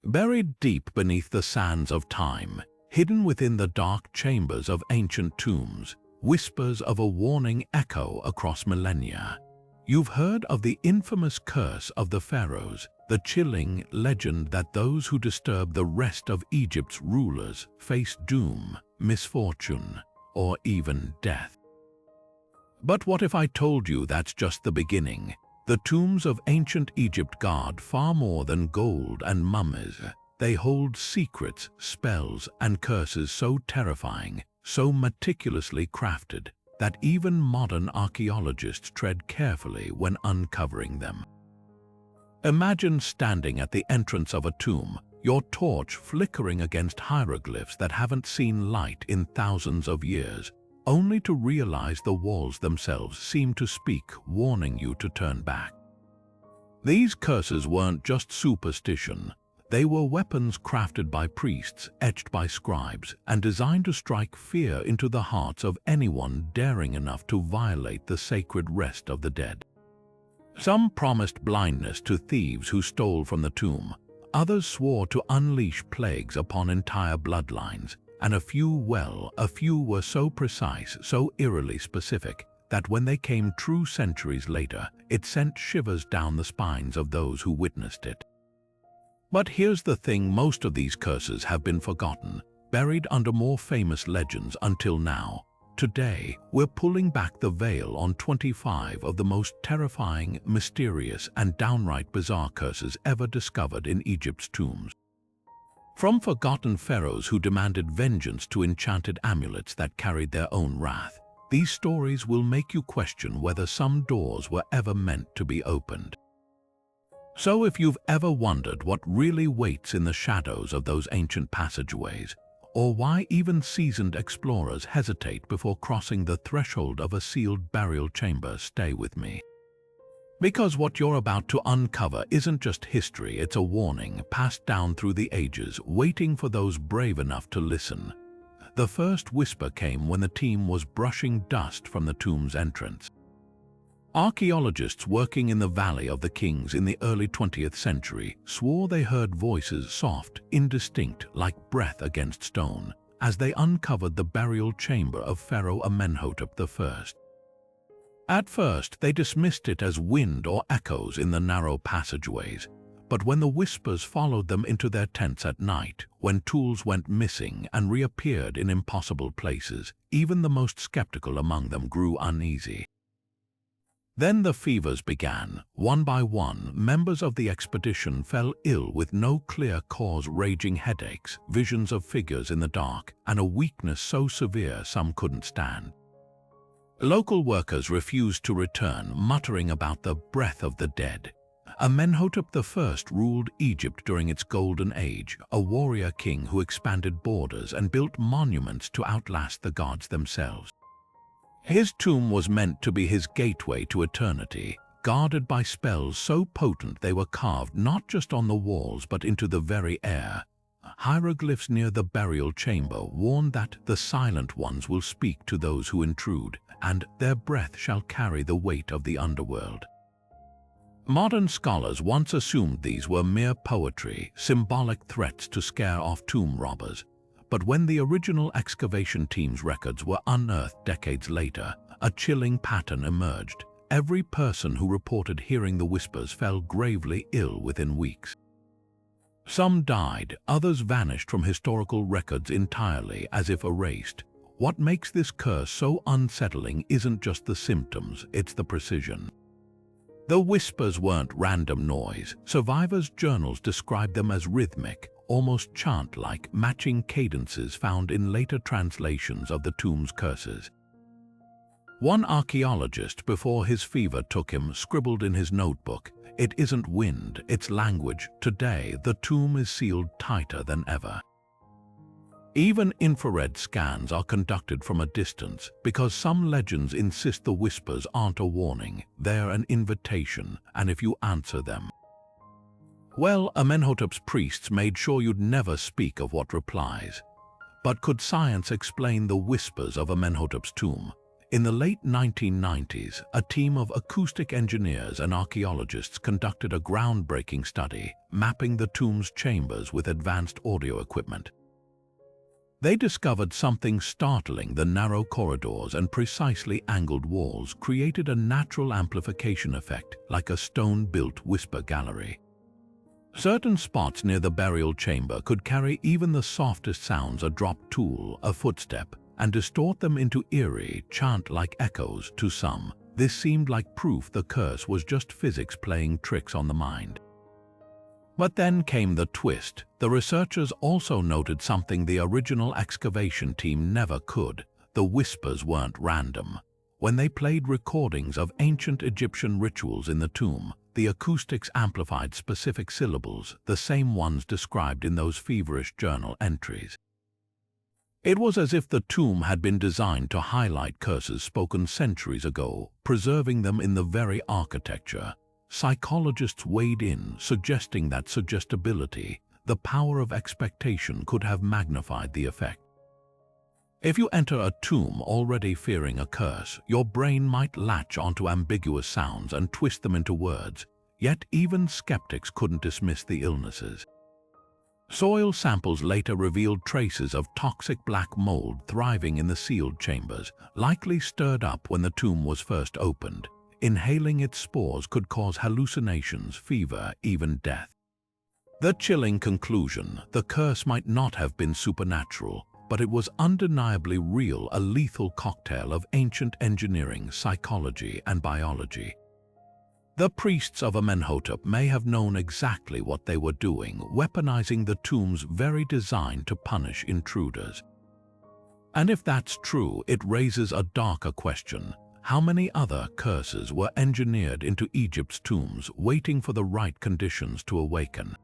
Buried deep beneath the sands of time, hidden within the dark chambers of ancient tombs, whispers of a warning echo across millennia. You've heard of the infamous curse of the Pharaohs, the chilling legend that those who disturb the rest of Egypt's rulers face doom, misfortune, or even death. But what if I told you that's just the beginning? The tombs of ancient Egypt guard far more than gold and mummies. They hold secrets, spells, and curses so terrifying, so meticulously crafted, that even modern archaeologists tread carefully when uncovering them. Imagine standing at the entrance of a tomb, your torch flickering against hieroglyphs that haven't seen light in thousands of years, only to realize the walls themselves seem to speak, warning you to turn back. These curses weren't just superstition. They were weapons crafted by priests, etched by scribes, and designed to strike fear into the hearts of anyone daring enough to violate the sacred rest of the dead. Some promised blindness to thieves who stole from the tomb. Others swore to unleash plagues upon entire bloodlines, and a few were so precise, so eerily specific, that when they came true centuries later, it sent shivers down the spines of those who witnessed it. But here's the thing, most of these curses have been forgotten, buried under more famous legends until now. Today, we're pulling back the veil on 25 of the most terrifying, mysterious, and downright bizarre curses ever discovered in Egypt's tombs. From forgotten pharaohs who demanded vengeance to enchanted amulets that carried their own wrath, these stories will make you question whether some doors were ever meant to be opened. So if you've ever wondered what really waits in the shadows of those ancient passageways, or why even seasoned explorers hesitate before crossing the threshold of a sealed burial chamber, stay with me. Because what you're about to uncover isn't just history, it's a warning passed down through the ages, waiting for those brave enough to listen. The first whisper came when the team was brushing dust from the tomb's entrance. Archaeologists working in the Valley of the Kings in the early 20th century swore they heard voices soft, indistinct, like breath against stone, as they uncovered the burial chamber of Pharaoh Amenhotep I. At first, they dismissed it as wind or echoes in the narrow passageways, but when the whispers followed them into their tents at night, when tools went missing and reappeared in impossible places, even the most skeptical among them grew uneasy. Then the fevers began. One by one, members of the expedition fell ill with no clear cause, raging headaches, visions of figures in the dark, and a weakness so severe some couldn't stand. Local workers refused to return, muttering about the breath of the dead. Amenhotep I ruled Egypt during its golden age, a warrior king who expanded borders and built monuments to outlast the gods themselves. His tomb was meant to be his gateway to eternity, guarded by spells so potent they were carved not just on the walls but into the very air. Hieroglyphs near the burial chamber warn that the silent ones will speak to those who intrude, and their breath shall carry the weight of the underworld. Modern scholars once assumed these were mere poetry, symbolic threats to scare off tomb robbers. But when the original excavation team's records were unearthed decades later, a chilling pattern emerged. Every person who reported hearing the whispers fell gravely ill within weeks. Some died, others vanished from historical records entirely, as if erased. What makes this curse so unsettling isn't just the symptoms, it's the precision. The whispers weren't random noise. Survivors' journals described them as rhythmic, almost chant-like, matching cadences found in later translations of the tomb's curses. One archaeologist, before his fever took him, scribbled in his notebook, "It isn't wind, it's language. Today, the tomb is sealed tighter than ever." Even infrared scans are conducted from a distance because some legends insist the whispers aren't a warning, they're an invitation, and if you answer them. Well, Amenhotep's priests made sure you'd never speak of what replies. But could science explain the whispers of Amenhotep's tomb? In the late 1990s, a team of acoustic engineers and archaeologists conducted a groundbreaking study, mapping the tomb's chambers with advanced audio equipment. They discovered something startling: the narrow corridors and precisely angled walls created a natural amplification effect, like a stone-built whisper gallery. Certain spots near the burial chamber could carry even the softest sounds, a dropped tool, a footstep, and distort them into eerie, chant-like echoes. To some, this seemed like proof the curse was just physics playing tricks on the mind. But then came the twist. The researchers also noted something the original excavation team never could. The whispers weren't random. When they played recordings of ancient Egyptian rituals in the tomb, the acoustics amplified specific syllables, the same ones described in those feverish journal entries. It was as if the tomb had been designed to highlight curses spoken centuries ago, preserving them in the very architecture. Psychologists weighed in, suggesting that suggestibility, the power of expectation, could have magnified the effect. If you enter a tomb already fearing a curse, your brain might latch onto ambiguous sounds and twist them into words, yet even skeptics couldn't dismiss the illnesses. Soil samples later revealed traces of toxic black mold thriving in the sealed chambers, likely stirred up when the tomb was first opened. Inhaling its spores could cause hallucinations, fever, even death. The chilling conclusion: the curse might not have been supernatural, but it was undeniably real, a lethal cocktail of ancient engineering, psychology, and biology. The priests of Amenhotep may have known exactly what they were doing, weaponizing the tomb's very design to punish intruders. And if that's true, it raises a darker question. How many other curses were engineered into Egypt's tombs, waiting for the right conditions to awaken?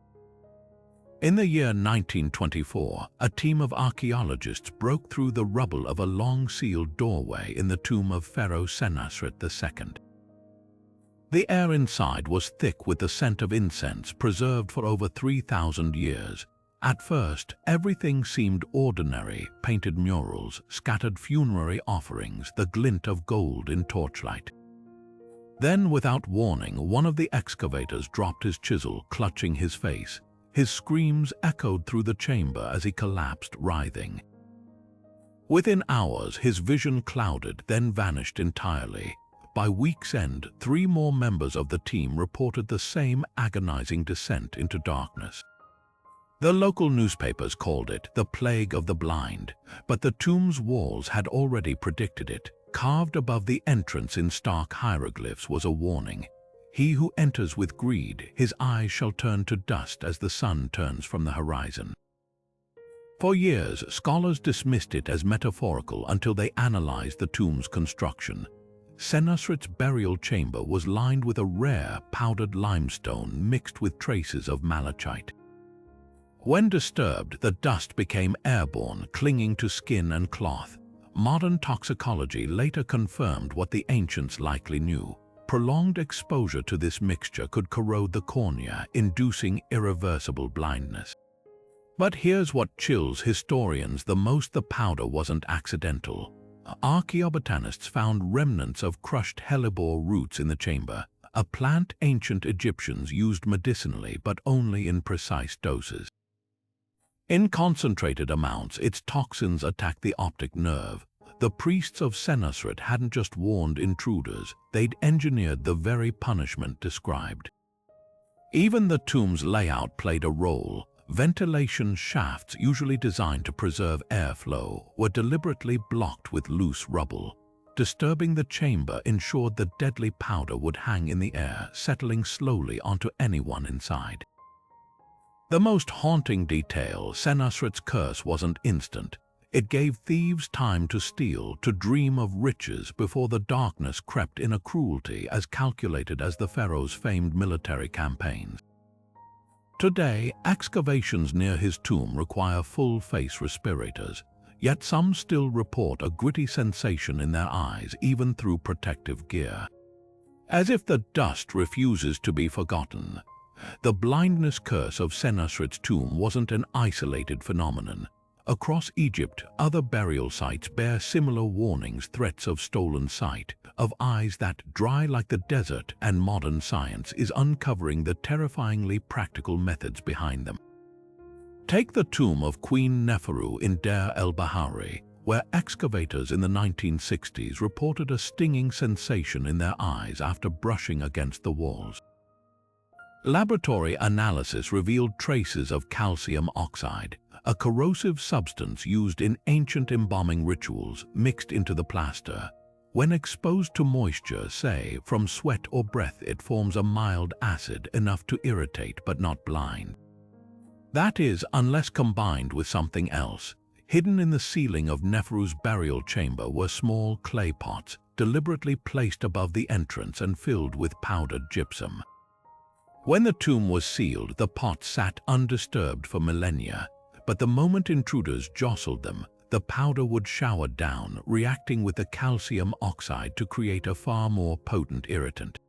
In the year 1924, a team of archaeologists broke through the rubble of a long sealed doorway in the tomb of Pharaoh Senusret II. The air inside was thick with the scent of incense preserved for over 3,000 years. At first, everything seemed ordinary: painted murals, scattered funerary offerings, the glint of gold in torchlight. Then, without warning, one of the excavators dropped his chisel, clutching his face. His screams echoed through the chamber as he collapsed, writhing. Within hours, his vision clouded, then vanished entirely. By week's end, 3 more members of the team reported the same agonizing descent into darkness. The local newspapers called it the plague of the blind, but the tomb's walls had already predicted it. Carved above the entrance in stark hieroglyphs was a warning: he who enters with greed, his eyes shall turn to dust as the sun turns from the horizon. For years, scholars dismissed it as metaphorical until they analyzed the tomb's construction. Senusret's burial chamber was lined with a rare, powdered limestone mixed with traces of malachite. When disturbed, the dust became airborne, clinging to skin and cloth. Modern toxicology later confirmed what the ancients likely knew: prolonged exposure to this mixture could corrode the cornea, inducing irreversible blindness. But here's what chills historians the most: the powder wasn't accidental. Archaeobotanists found remnants of crushed hellebore roots in the chamber, a plant ancient Egyptians used medicinally but only in precise doses. In concentrated amounts, its toxins attacked the optic nerve. The priests of Senusret hadn't just warned intruders, they'd engineered the very punishment described. Even the tomb's layout played a role. Ventilation shafts, usually designed to preserve airflow, were deliberately blocked with loose rubble. Disturbing the chamber ensured the deadly powder would hang in the air, settling slowly onto anyone inside. The most haunting detail: Senusret's curse wasn't instant. It gave thieves time to steal, to dream of riches before the darkness crept in, a cruelty as calculated as the pharaoh's famed military campaigns. Today, excavations near his tomb require full-face respirators, yet some still report a gritty sensation in their eyes even through protective gear. As if the dust refuses to be forgotten. The blindness curse of Senusret's tomb wasn't an isolated phenomenon. Across Egypt, other burial sites bear similar warnings, threats of stolen sight, of eyes that dry like the desert, and modern science is uncovering the terrifyingly practical methods behind them. Take the tomb of Queen Neferu in Deir el-Bahari, where excavators in the 1960s reported a stinging sensation in their eyes after brushing against the walls. Laboratory analysis revealed traces of calcium oxide, a corrosive substance used in ancient embalming rituals, mixed into the plaster. When exposed to moisture, say from sweat or breath, it forms a mild acid enough to irritate but not blind. That is, unless combined with something else. Hidden in the ceiling of Neferu's burial chamber were small clay pots, deliberately placed above the entrance and filled with powdered gypsum. When the tomb was sealed, the pots sat undisturbed for millennia, but the moment intruders jostled them, the powder would shower down, reacting with the calcium oxide to create a far more potent irritant.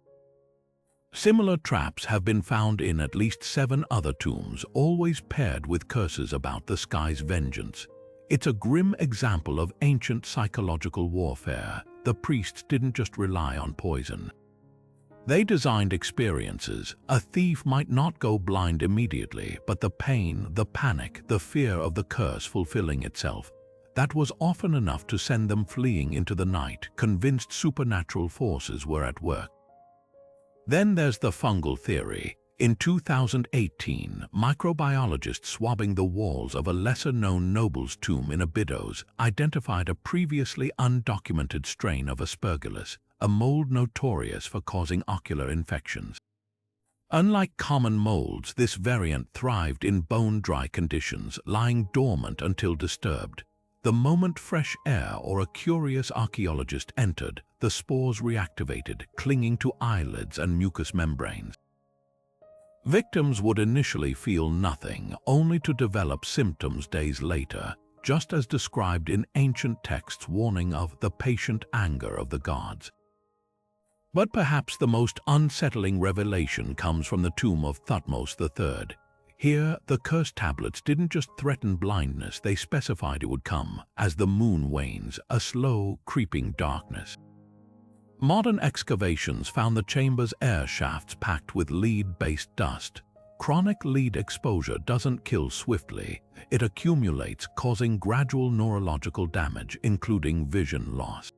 Similar traps have been found in at least 7 other tombs, always paired with curses about the sky's vengeance. It's a grim example of ancient psychological warfare. The priests didn't just rely on poison. They designed experiences. A thief might not go blind immediately, but the pain, the panic, the fear of the curse fulfilling itself, that was often enough to send them fleeing into the night, convinced supernatural forces were at work. Then there's the fungal theory. In 2018, microbiologists swabbing the walls of a lesser-known noble's tomb in Abydos identified a previously undocumented strain of Aspergillus, a mold notorious for causing ocular infections. Unlike common molds, this variant thrived in bone-dry conditions, lying dormant until disturbed. The moment fresh air or a curious archaeologist entered, the spores reactivated, clinging to eyelids and mucous membranes. Victims would initially feel nothing, only to develop symptoms days later, just as described in ancient texts warning of the patient anger of the gods. But perhaps the most unsettling revelation comes from the tomb of Thutmose III. Here, the curse tablets didn't just threaten blindness, they specified it would come, as the moon wanes, a slow, creeping darkness. Modern excavations found the chamber's air shafts packed with lead-based dust. Chronic lead exposure doesn't kill swiftly. It accumulates, causing gradual neurological damage, including vision loss.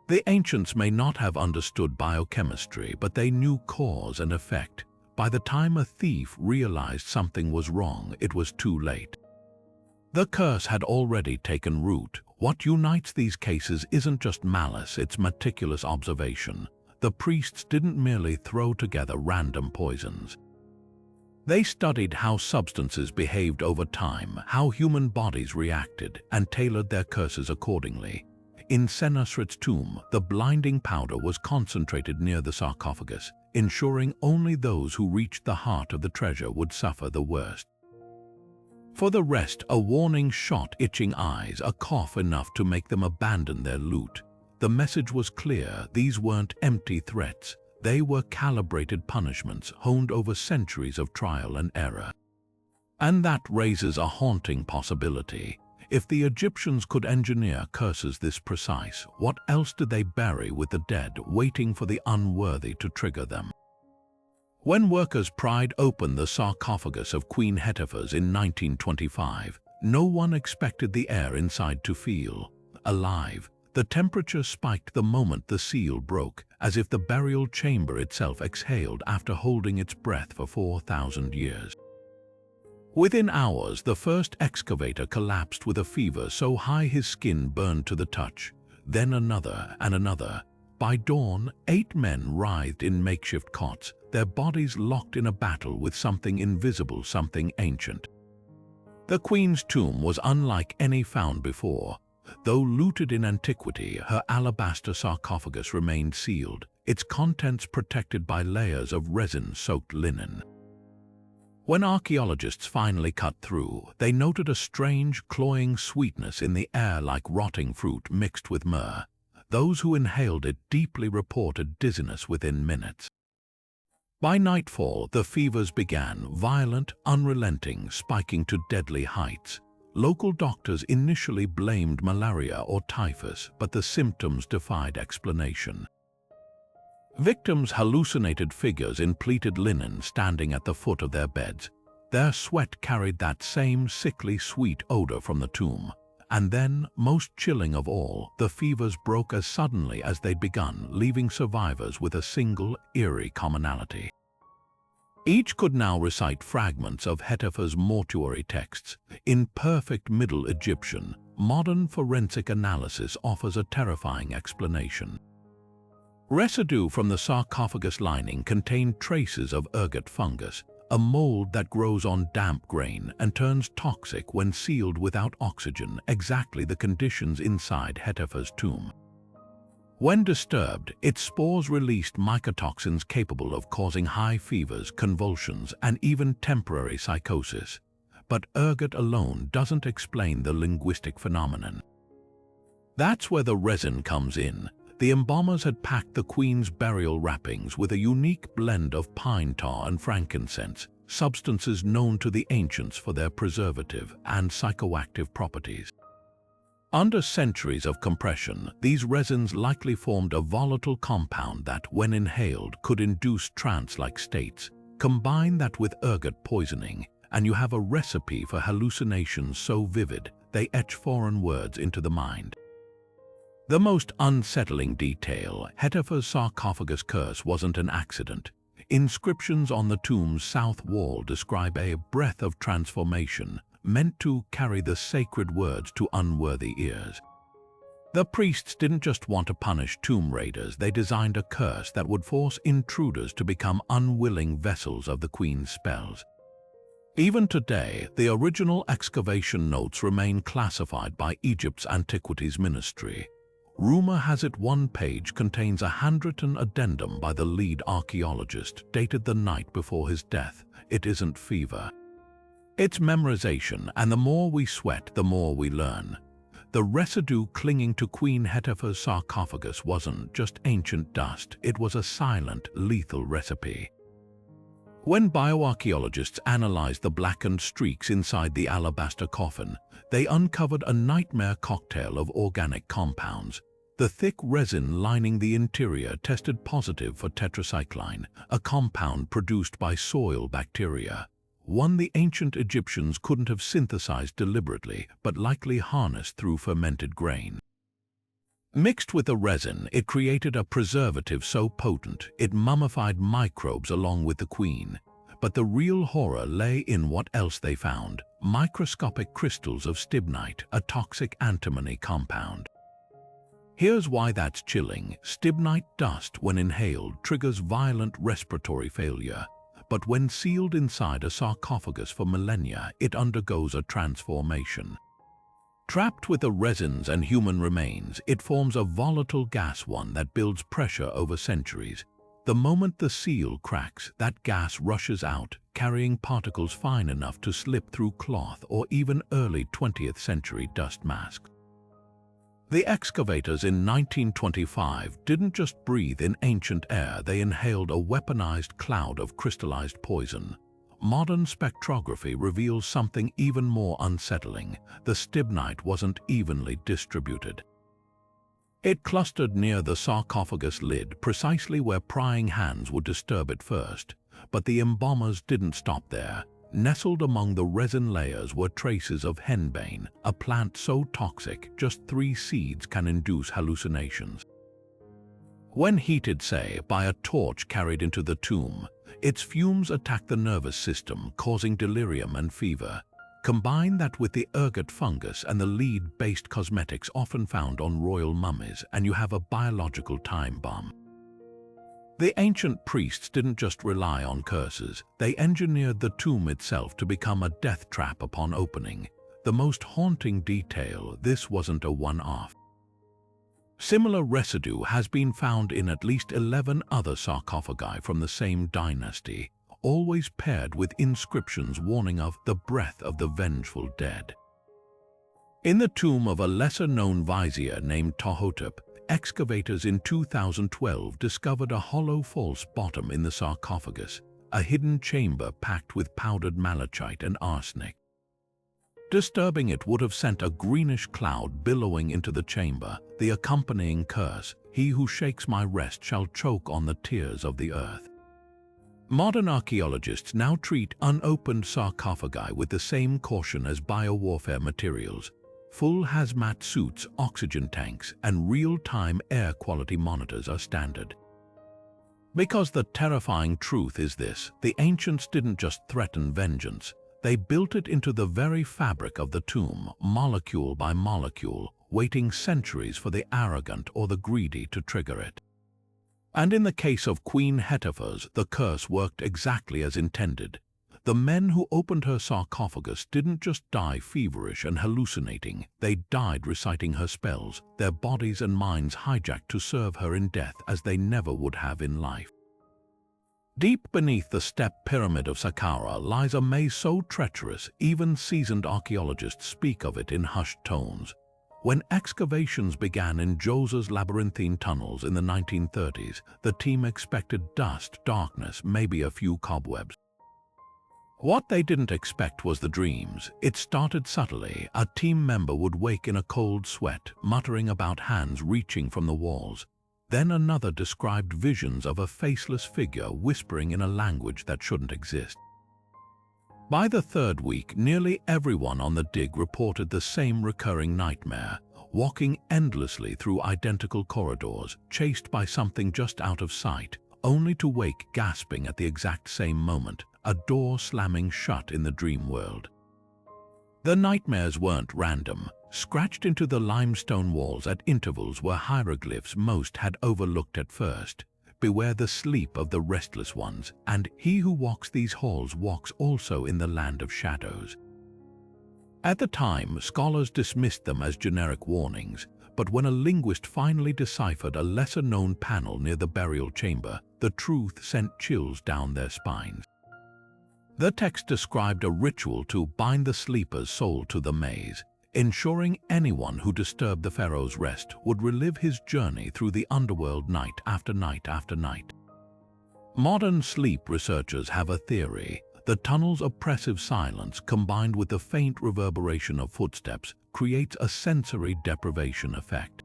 The ancients may not have understood biochemistry, but they knew cause and effect. By the time a thief realized something was wrong, it was too late. The curse had already taken root. What unites these cases isn't just malice, it's meticulous observation. The priests didn't merely throw together random poisons. They studied how substances behaved over time, how human bodies reacted, and tailored their curses accordingly. In Senusret's tomb, the blinding powder was concentrated near the sarcophagus, ensuring only those who reached the heart of the treasure would suffer the worst. For the rest, a warning shot, itching eyes, a cough enough to make them abandon their loot. The message was clear. These weren't empty threats. They were calibrated punishments honed over centuries of trial and error. And that raises a haunting possibility. If the Egyptians could engineer curses this precise, what else did they bury with the dead, waiting for the unworthy to trigger them? When workers pried open the sarcophagus of Queen Hetepheres in 1925, no one expected the air inside to feel alive. The temperature spiked the moment the seal broke, as if the burial chamber itself exhaled after holding its breath for 4,000 years. Within hours, the first excavator collapsed with a fever so high his skin burned to the touch. Then another and another. By dawn, 8 men writhed in makeshift cots, their bodies locked in a battle with something invisible, something ancient. The queen's tomb was unlike any found before. Though looted in antiquity, her alabaster sarcophagus remained sealed, its contents protected by layers of resin-soaked linen. When archaeologists finally cut through, they noted a strange, cloying sweetness in the air, like rotting fruit mixed with myrrh. Those who inhaled it deeply reported dizziness within minutes. By nightfall, the fevers began, violent, unrelenting, spiking to deadly heights. Local doctors initially blamed malaria or typhus, but the symptoms defied explanation. Victims hallucinated figures in pleated linen standing at the foot of their beds. Their sweat carried that same sickly sweet odor from the tomb. And then, most chilling of all, the fevers broke as suddenly as they'd begun, leaving survivors with a single, eerie commonality. Each could now recite fragments of Hetepheres' mortuary texts. In perfect Middle Egyptian, modern forensic analysis offers a terrifying explanation. Residue from the sarcophagus lining contained traces of ergot fungus, a mold that grows on damp grain and turns toxic when sealed without oxygen, exactly the conditions inside Hetepheres' tomb. When disturbed, its spores released mycotoxins capable of causing high fevers, convulsions, and even temporary psychosis. But ergot alone doesn't explain the linguistic phenomenon. That's where the resin comes in. The embalmers had packed the queen's burial wrappings with a unique blend of pine tar and frankincense, substances known to the ancients for their preservative and psychoactive properties. Under centuries of compression, these resins likely formed a volatile compound that, when inhaled, could induce trance-like states. Combine that with ergot poisoning, and you have a recipe for hallucinations so vivid they etch foreign words into the mind. The most unsettling detail, Hetepheres' sarcophagus curse wasn't an accident. Inscriptions on the tomb's south wall describe a breath of transformation, meant to carry the sacred words to unworthy ears. The priests didn't just want to punish tomb raiders, they designed a curse that would force intruders to become unwilling vessels of the queen's spells. Even today, the original excavation notes remain classified by Egypt's Antiquities Ministry. Rumor has it one page contains a handwritten addendum by the lead archaeologist, dated the night before his death. It isn't fever. It's memorization, and the more we sweat, the more we learn. The residue clinging to Queen Hetepheres' sarcophagus wasn't just ancient dust, it was a silent, lethal recipe. When bioarchaeologists analyzed the blackened streaks inside the alabaster coffin, they uncovered a nightmare cocktail of organic compounds. The thick resin lining the interior tested positive for tetracycline, a compound produced by soil bacteria. One the ancient Egyptians couldn't have synthesized deliberately, but likely harnessed through fermented grain. Mixed with the resin, it created a preservative so potent it mummified microbes along with the queen. But the real horror lay in what else they found: microscopic crystals of stibnite, a toxic antimony compound. Here's why that's chilling. Stibnite dust, when inhaled, triggers violent respiratory failure. But when sealed inside a sarcophagus for millennia, it undergoes a transformation. Trapped with the resins and human remains, it forms a volatile gas, one that builds pressure over centuries. The moment the seal cracks, that gas rushes out, carrying particles fine enough to slip through cloth or even early 20th century dust masks. The excavators in 1925 didn't just breathe in ancient air, they inhaled a weaponized cloud of crystallized poison. Modern spectrography reveals something even more unsettling. The stibnite wasn't evenly distributed. It clustered near the sarcophagus lid, precisely where prying hands would disturb it first. But the embalmers didn't stop there. Nestled among the resin layers were traces of henbane, a plant so toxic just 3 seeds can induce hallucinations. When heated, say, by a torch carried into the tomb, its fumes attack the nervous system, causing delirium and fever. Combine that with the ergot fungus and the lead-based cosmetics often found on royal mummies, and you have a biological time bomb. The ancient priests didn't just rely on curses, they engineered the tomb itself to become a death trap upon opening. The most haunting detail, this wasn't a one-off. Similar residue has been found in at least 11 other sarcophagi from the same dynasty, always paired with inscriptions warning of the breath of the vengeful dead. In the tomb of a lesser-known vizier named Amenhotep, excavators in 2012 discovered a hollow false bottom in the sarcophagus, a hidden chamber packed with powdered malachite and arsenic. Disturbing it would have sent a greenish cloud billowing into the chamber, the accompanying curse, "He who shakes my rest shall choke on the tears of the earth." Modern archaeologists now treat unopened sarcophagi with the same caution as biowarfare materials. Full hazmat suits, oxygen tanks, and real-time air quality monitors are standard. Because the terrifying truth is this: the ancients didn't just threaten vengeance, they built it into the very fabric of the tomb, molecule by molecule, waiting centuries for the arrogant or the greedy to trigger it. And in the case of Queen Hetepheres, the curse worked exactly as intended. The men who opened her sarcophagus didn't just die feverish and hallucinating, they died reciting her spells, their bodies and minds hijacked to serve her in death as they never would have in life. Deep beneath the step pyramid of Saqqara lies a maze so treacherous, even seasoned archaeologists speak of it in hushed tones. When excavations began in Djoser's labyrinthine tunnels in the 1930s, the team expected dust, darkness, maybe a few cobwebs. What they didn't expect was the dreams. It started subtly. A team member would wake in a cold sweat, muttering about hands reaching from the walls. Then another described visions of a faceless figure whispering in a language that shouldn't exist. By the third week, nearly everyone on the dig reported the same recurring nightmare, walking endlessly through identical corridors, chased by something just out of sight, only to wake gasping at the exact same moment, a door slamming shut in the dream world. The nightmares weren't random. Scratched into the limestone walls at intervals were hieroglyphs most had overlooked at first. "Beware the sleep of the restless ones, and he who walks these halls walks also in the land of shadows." At the time, scholars dismissed them as generic warnings, but when a linguist finally deciphered a lesser-known panel near the burial chamber, the truth sent chills down their spines. The text described a ritual to bind the sleeper's soul to the maze, ensuring anyone who disturbed the pharaoh's rest would relive his journey through the underworld night after night after night. Modern sleep researchers have a theory. The tunnel's oppressive silence, combined with the faint reverberation of footsteps, creates a sensory deprivation effect.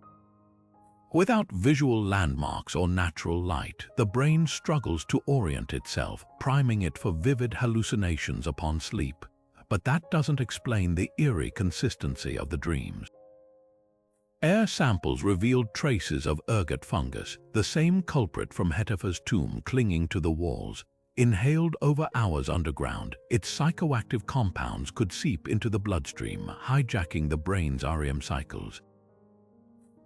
Without visual landmarks or natural light, the brain struggles to orient itself, priming it for vivid hallucinations upon sleep. But that doesn't explain the eerie consistency of the dreams. Air samples revealed traces of ergot fungus, the same culprit from Hetepheres' tomb, clinging to the walls. Inhaled over hours underground, its psychoactive compounds could seep into the bloodstream, hijacking the brain's REM cycles.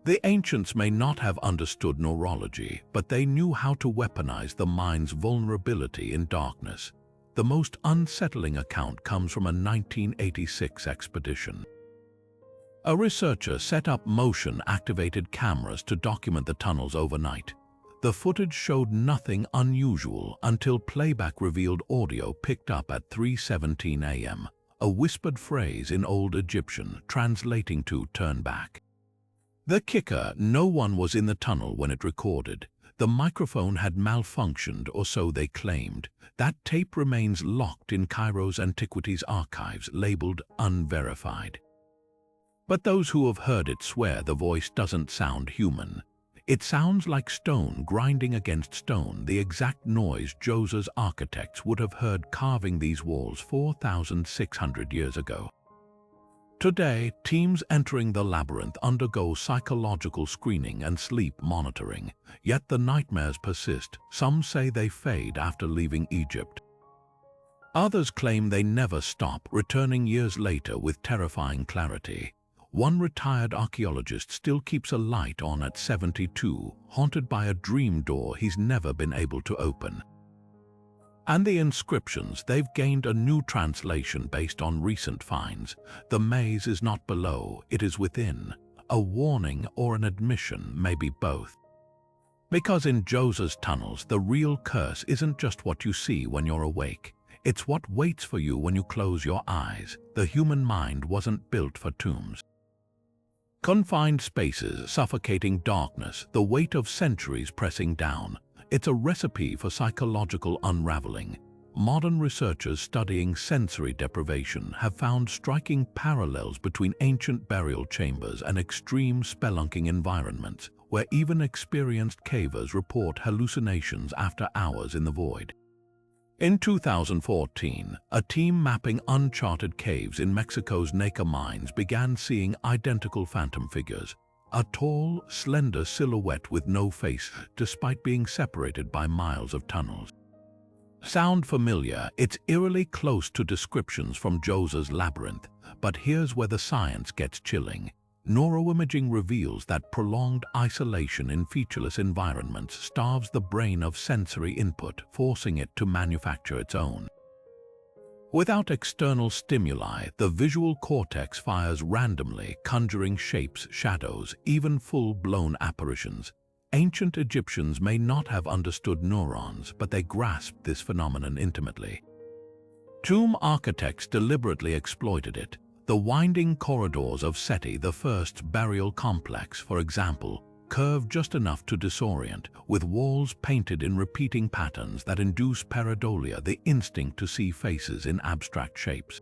The ancients may not have understood neurology, but they knew how to weaponize the mind's vulnerability in darkness. The most unsettling account comes from a 1986 expedition. A researcher set up motion-activated cameras to document the tunnels overnight. The footage showed nothing unusual until playback revealed audio picked up at 3:17 a.m., a whispered phrase in Old Egyptian translating to "turn back." The kicker: no one was in the tunnel when it recorded. The microphone had malfunctioned, or so they claimed. That tape remains locked in Cairo's antiquities archives, labeled unverified. But those who have heard it swear the voice doesn't sound human. It sounds like stone grinding against stone, the exact noise Djoser's architects would have heard carving these walls 4,600 years ago. Today, teams entering the labyrinth undergo psychological screening and sleep monitoring, yet the nightmares persist. Some say they fade after leaving Egypt. Others claim they never stop, returning years later with terrifying clarity. One retired archaeologist still keeps a light on at 72, haunted by a dream door he's never been able to open. And the inscriptions, they've gained a new translation based on recent finds. The maze is not below, it is within. A warning or an admission, maybe both. Because in Djoser's tunnels, the real curse isn't just what you see when you're awake. It's what waits for you when you close your eyes. The human mind wasn't built for tombs. Confined spaces, suffocating darkness, the weight of centuries pressing down. It's a recipe for psychological unraveling. modern researchers studying sensory deprivation have found striking parallels between ancient burial chambers and extreme spelunking environments, where even experienced cavers report hallucinations after hours in the void. In 2014, a team mapping uncharted caves in Mexico's Naka mines began seeing identical phantom figures, a tall, slender silhouette with no face despite being separated by miles of tunnels. Sound familiar? It's eerily close to descriptions from Djoser's labyrinth, but here's where the science gets chilling. Neuroimaging reveals that prolonged isolation in featureless environments starves the brain of sensory input, forcing it to manufacture its own. Without external stimuli, the visual cortex fires randomly, conjuring shapes, shadows, even full-blown apparitions. Ancient Egyptians may not have understood neurons, but they grasped this phenomenon intimately. Tomb architects deliberately exploited it. The winding corridors of Seti I's burial complex, for example, curved just enough to disorient, with walls painted in repeating patterns that induce pareidolia, the instinct to see faces in abstract shapes.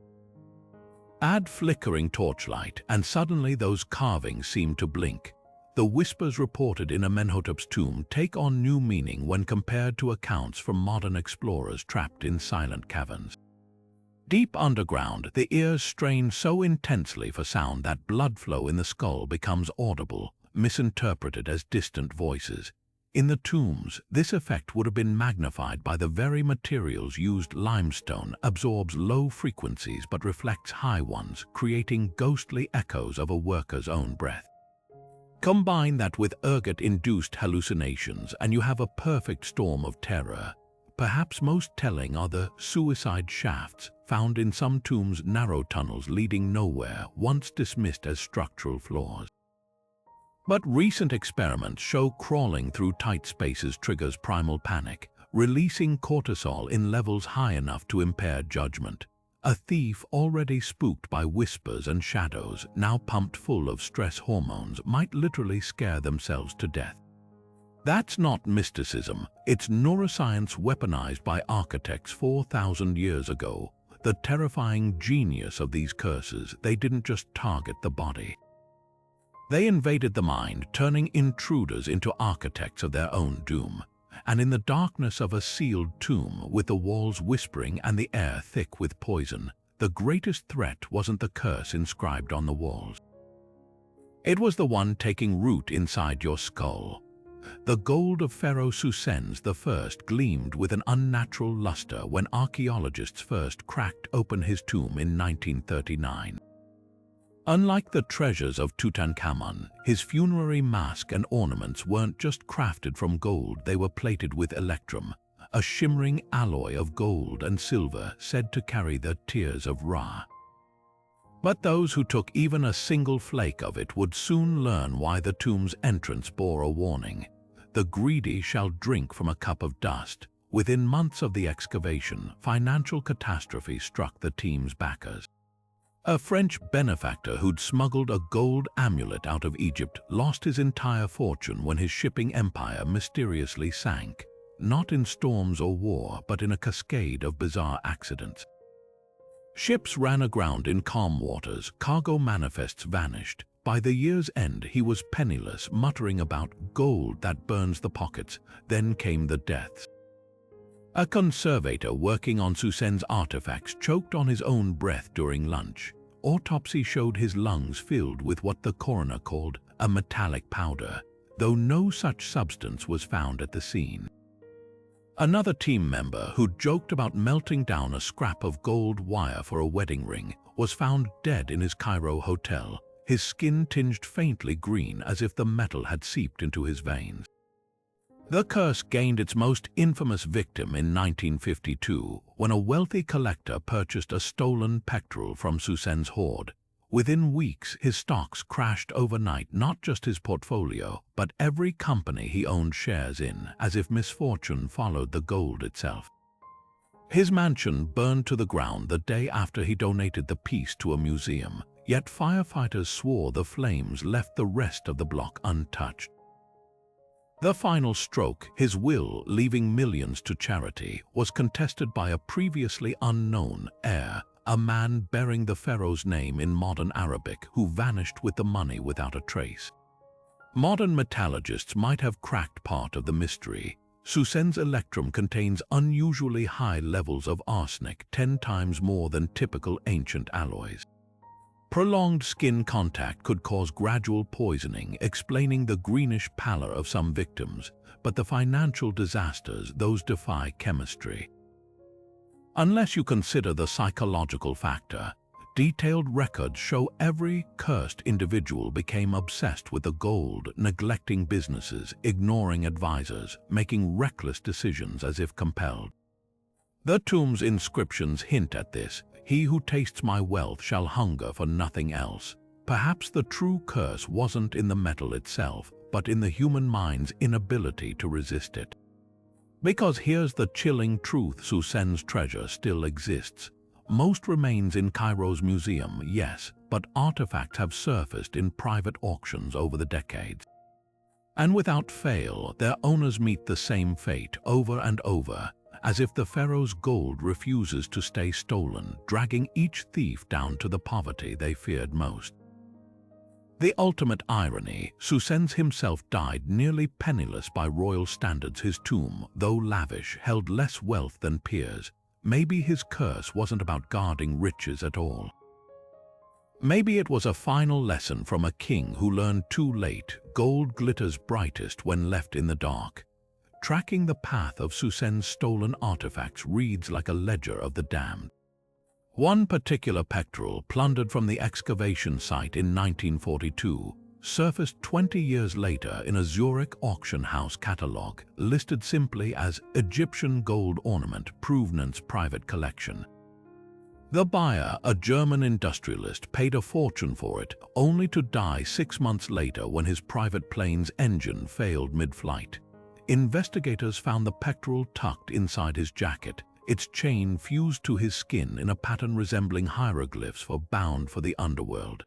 Add flickering torchlight, and suddenly those carvings seem to blink. The whispers reported in Amenhotep's tomb take on new meaning when compared to accounts from modern explorers trapped in silent caverns. Deep underground, the ears strain so intensely for sound that blood flow in the skull becomes audible, misinterpreted as distant voices. In the tombs, this effect would have been magnified by the very materials used. Limestone absorbs low frequencies but reflects high ones, creating ghostly echoes of a worker's own breath. Combine that with ergot-induced hallucinations and you have a perfect storm of terror. Perhaps most telling are the suicide shafts found in some tombs, narrow tunnels leading nowhere, once dismissed as structural flaws. But recent experiments show crawling through tight spaces triggers primal panic, releasing cortisol in levels high enough to impair judgment. A thief already spooked by whispers and shadows, now pumped full of stress hormones, might literally scare themselves to death. That's not mysticism, it's neuroscience weaponized by architects 4,000 years ago. The terrifying genius of these curses, they didn't just target the body. They invaded the mind, turning intruders into architects of their own doom. And in the darkness of a sealed tomb, with the walls whispering and the air thick with poison, the greatest threat wasn't the curse inscribed on the walls. It was the one taking root inside your skull. The gold of Pharaoh Psusennes I gleamed with an unnatural luster when archaeologists first cracked open his tomb in 1939. Unlike the treasures of Tutankhamun, his funerary mask and ornaments weren't just crafted from gold, they were plated with electrum, a shimmering alloy of gold and silver said to carry the tears of Ra. But those who took even a single flake of it would soon learn why the tomb's entrance bore a warning. The greedy shall drink from a cup of dust. Within months of the excavation, financial catastrophe struck the team's backers. A French benefactor who'd smuggled a gold amulet out of Egypt lost his entire fortune when his shipping empire mysteriously sank, not in storms or war, but in a cascade of bizarre accidents. Ships ran aground in calm waters, cargo manifests vanished. By the year's end, he was penniless, muttering about gold that burns the pockets. Then came the deaths. A conservator working on Psusennes' artifacts choked on his own breath during lunch. Autopsy showed his lungs filled with what the coroner called a metallic powder, though no such substance was found at the scene. Another team member who joked about melting down a scrap of gold wire for a wedding ring was found dead in his Cairo hotel, his skin tinged faintly green as if the metal had seeped into his veins. The curse gained its most infamous victim in 1952 when a wealthy collector purchased a stolen pectoral from Psusennes' hoard. Within weeks, his stocks crashed overnight, not just his portfolio, but every company he owned shares in, as if misfortune followed the gold itself. His mansion burned to the ground the day after he donated the piece to a museum, yet firefighters swore the flames left the rest of the block untouched. The final stroke, his will leaving millions to charity, was contested by a previously unknown heir, a man bearing the pharaoh's name in modern Arabic who vanished with the money without a trace. Modern metallurgists might have cracked part of the mystery. Psusennes electrum contains unusually high levels of arsenic, 10 times more than typical ancient alloys. Prolonged skin contact could cause gradual poisoning, explaining the greenish pallor of some victims, but the financial disasters, those defy chemistry. Unless you consider the psychological factor, detailed records show every cursed individual became obsessed with the gold, neglecting businesses, ignoring advisors, making reckless decisions as if compelled. The tomb's inscriptions hint at this. He who tastes my wealth shall hunger for nothing else. Perhaps the true curse wasn't in the metal itself, but in the human mind's inability to resist it. Because here's the chilling truth: Psusennes' treasure still exists. Most remains in Cairo's museum, yes, but artifacts have surfaced in private auctions over the decades. And without fail, their owners meet the same fate over and over, as if the pharaoh's gold refuses to stay stolen, dragging each thief down to the poverty they feared most. The ultimate irony: Psusennes himself died nearly penniless by royal standards. His tomb, though lavish, held less wealth than peers. Maybe his curse wasn't about guarding riches at all. Maybe it was a final lesson from a king who learned too late: gold glitters brightest when left in the dark. Tracking the path of Psusennes' stolen artifacts reads like a ledger of the damned. One particular pectoral, plundered from the excavation site in 1942, surfaced 20 years later in a Zurich auction house catalogue, listed simply as Egyptian gold ornament, Psusennes' private collection. The buyer, a German industrialist, paid a fortune for it, only to die 6 months later when his private plane's engine failed mid-flight. Investigators found the pectoral tucked inside his jacket, its chain fused to his skin in a pattern resembling hieroglyphs bound for the underworld.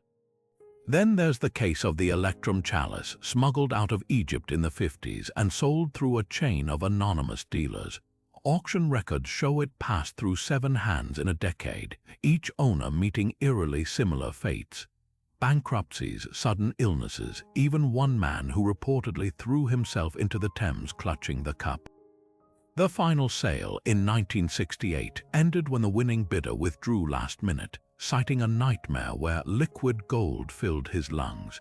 Then there's the case of the electrum chalice, smuggled out of Egypt in the 50s and sold through a chain of anonymous dealers. Auction records show it passed through 7 hands in a decade, each owner meeting eerily similar fates. Bankruptcies, sudden illnesses, even one man who reportedly threw himself into the Thames clutching the cup. The final sale, in 1968, ended when the winning bidder withdrew last minute, citing a nightmare where liquid gold filled his lungs.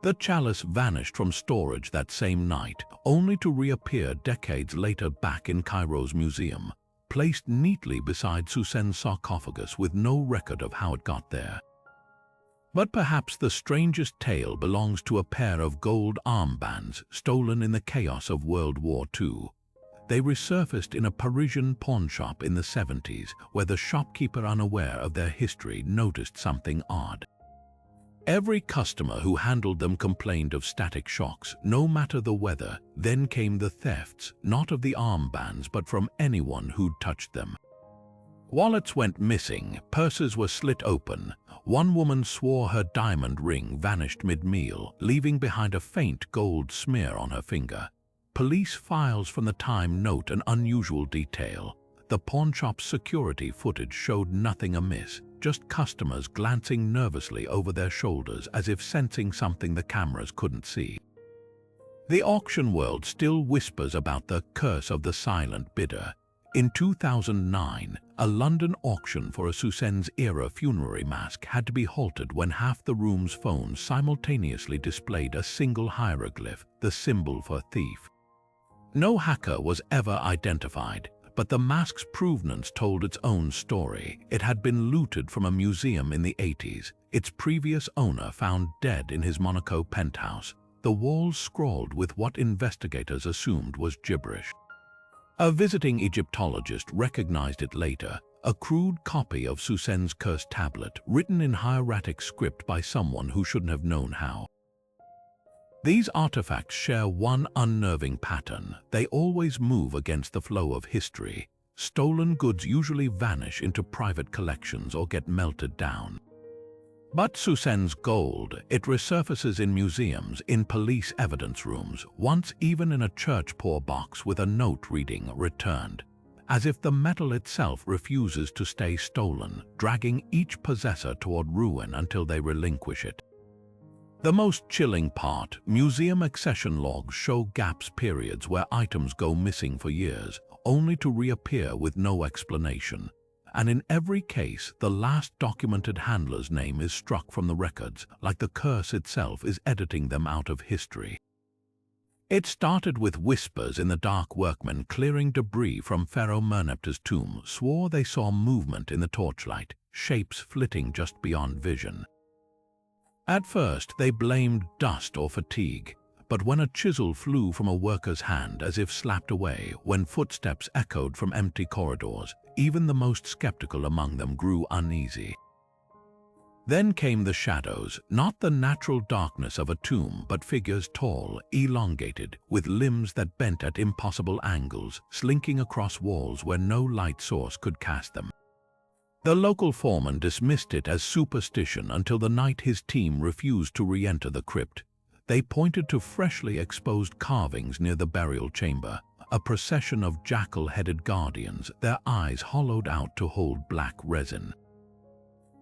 The chalice vanished from storage that same night, only to reappear decades later back in Cairo's museum, placed neatly beside Psusennes' sarcophagus with no record of how it got there. But perhaps the strangest tale belongs to a pair of gold armbands stolen in the chaos of World War II. They resurfaced in a Parisian pawnshop in the 70s, where the shopkeeper, unaware of their history, noticed something odd. Every customer who handled them complained of static shocks, no matter the weather. Then came the thefts, not of the armbands but from anyone who'd touched them. Wallets went missing, purses were slit open. One woman swore her diamond ring vanished mid-meal, leaving behind a faint gold smear on her finger. Police files from the time note an unusual detail. The pawnshop's security footage showed nothing amiss, just customers glancing nervously over their shoulders as if sensing something the cameras couldn't see. The auction world still whispers about the curse of the silent bidder. In 2009, a London auction for a Psusennes-era funerary mask had to be halted when half the room's phones simultaneously displayed a single hieroglyph, the symbol for thief. No hacker was ever identified, but the mask's provenance told its own story. It had been looted from a museum in the 80s, its previous owner found dead in his Monaco penthouse, the walls scrawled with what investigators assumed was gibberish. A visiting Egyptologist recognized it later, a crude copy of Psusennes' cursed tablet, written in hieratic script by someone who shouldn't have known how. These artifacts share one unnerving pattern: they always move against the flow of history. Stolen goods usually vanish into private collections or get melted down. But Psusennes gold, it resurfaces in museums, in police evidence rooms, once even in a church poor box with a note reading "returned," as if the metal itself refuses to stay stolen, dragging each possessor toward ruin until they relinquish it. The most chilling part, museum accession logs show gaps periods where items go missing for years, only to reappear with no explanation. And in every case, the last documented handler's name is struck from the records, like the curse itself is editing them out of history. It started with whispers in the dark. Workmen clearing debris from Pharaoh Merneptah's tomb swore they saw movement in the torchlight, shapes flitting just beyond vision. At first, they blamed dust or fatigue, but when a chisel flew from a worker's hand as if slapped away, when footsteps echoed from empty corridors, even the most skeptical among them grew uneasy. Then came the shadows, not the natural darkness of a tomb, but figures tall, elongated, with limbs that bent at impossible angles, slinking across walls where no light source could cast them. The local foreman dismissed it as superstition until the night his team refused to re-enter the crypt. They pointed to freshly exposed carvings near the burial chamber, a procession of jackal-headed guardians, their eyes hollowed out to hold black resin.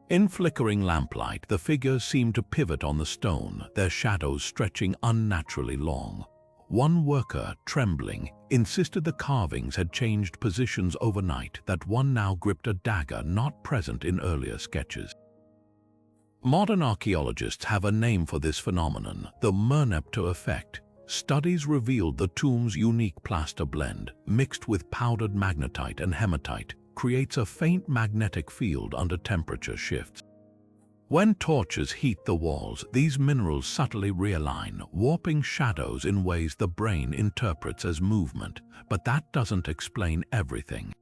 In flickering lamplight, the figures seemed to pivot on the stone, their shadows stretching unnaturally long. One worker, trembling, insisted the carvings had changed positions overnight, that one now gripped a dagger not present in earlier sketches. Modern archaeologists have a name for this phenomenon, the Merneptah effect. Studies revealed the tomb's unique plaster blend, mixed with powdered magnetite and hematite, creates a faint magnetic field under temperature shifts. When torches heat the walls, these minerals subtly realign, warping shadows in ways the brain interprets as movement, but that doesn't explain everything.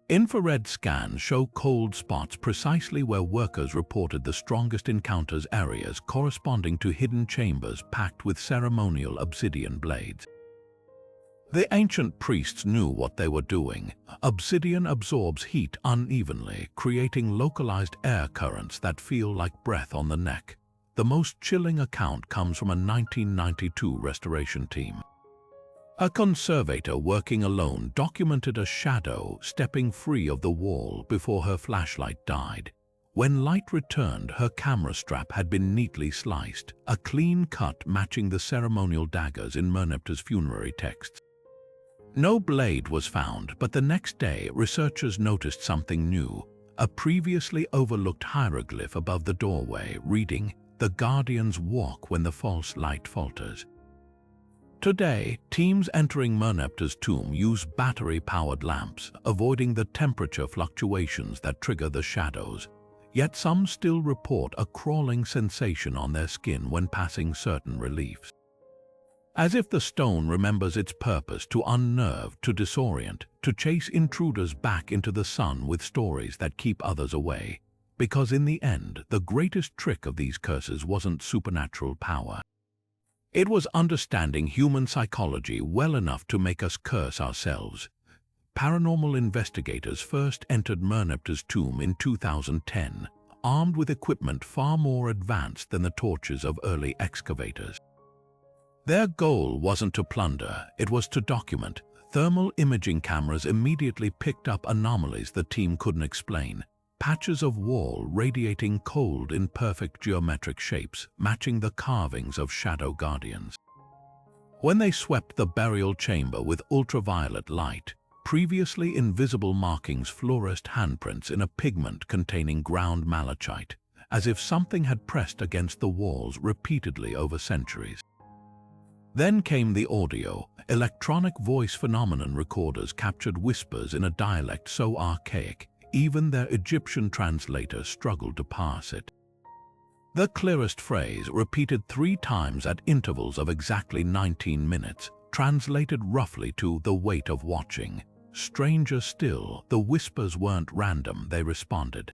Infrared scans show cold spots precisely where workers reported the strongest encounters, areas corresponding to hidden chambers packed with ceremonial obsidian blades. The ancient priests knew what they were doing. Obsidian absorbs heat unevenly, creating localized air currents that feel like breath on the neck. The most chilling account comes from a 1992 restoration team. A conservator working alone documented a shadow stepping free of the wall before her flashlight died. When light returned, her camera strap had been neatly sliced, a clean cut matching the ceremonial daggers in Merneptah's funerary texts. No blade was found, but the next day researchers noticed something new, a previously overlooked hieroglyph above the doorway reading, "The guardians walk when the false light falters." Today, teams entering Merneptah's tomb use battery-powered lamps, avoiding the temperature fluctuations that trigger the shadows. Yet some still report a crawling sensation on their skin when passing certain reliefs. As if the stone remembers its purpose, to unnerve, to disorient, to chase intruders back into the sun with stories that keep others away. Because in the end, the greatest trick of these curses wasn't supernatural power. It was understanding human psychology well enough to make us curse ourselves. Paranormal investigators first entered Merneptah's tomb in 2010, armed with equipment far more advanced than the torches of early excavators. Their goal wasn't to plunder, it was to document. Thermal imaging cameras immediately picked up anomalies the team couldn't explain. Patches of wall radiating cold in perfect geometric shapes, matching the carvings of shadow guardians. When they swept the burial chamber with ultraviolet light, previously invisible markings fluoresced handprints in a pigment containing ground malachite, as if something had pressed against the walls repeatedly over centuries. Then came the audio. Electronic voice phenomenon recorders captured whispers in a dialect so archaic, even their Egyptian translator struggled to parse it. The clearest phrase, repeated 3 times at intervals of exactly 19 minutes, translated roughly to "the weight of watching." Stranger still, the whispers weren't random, they responded.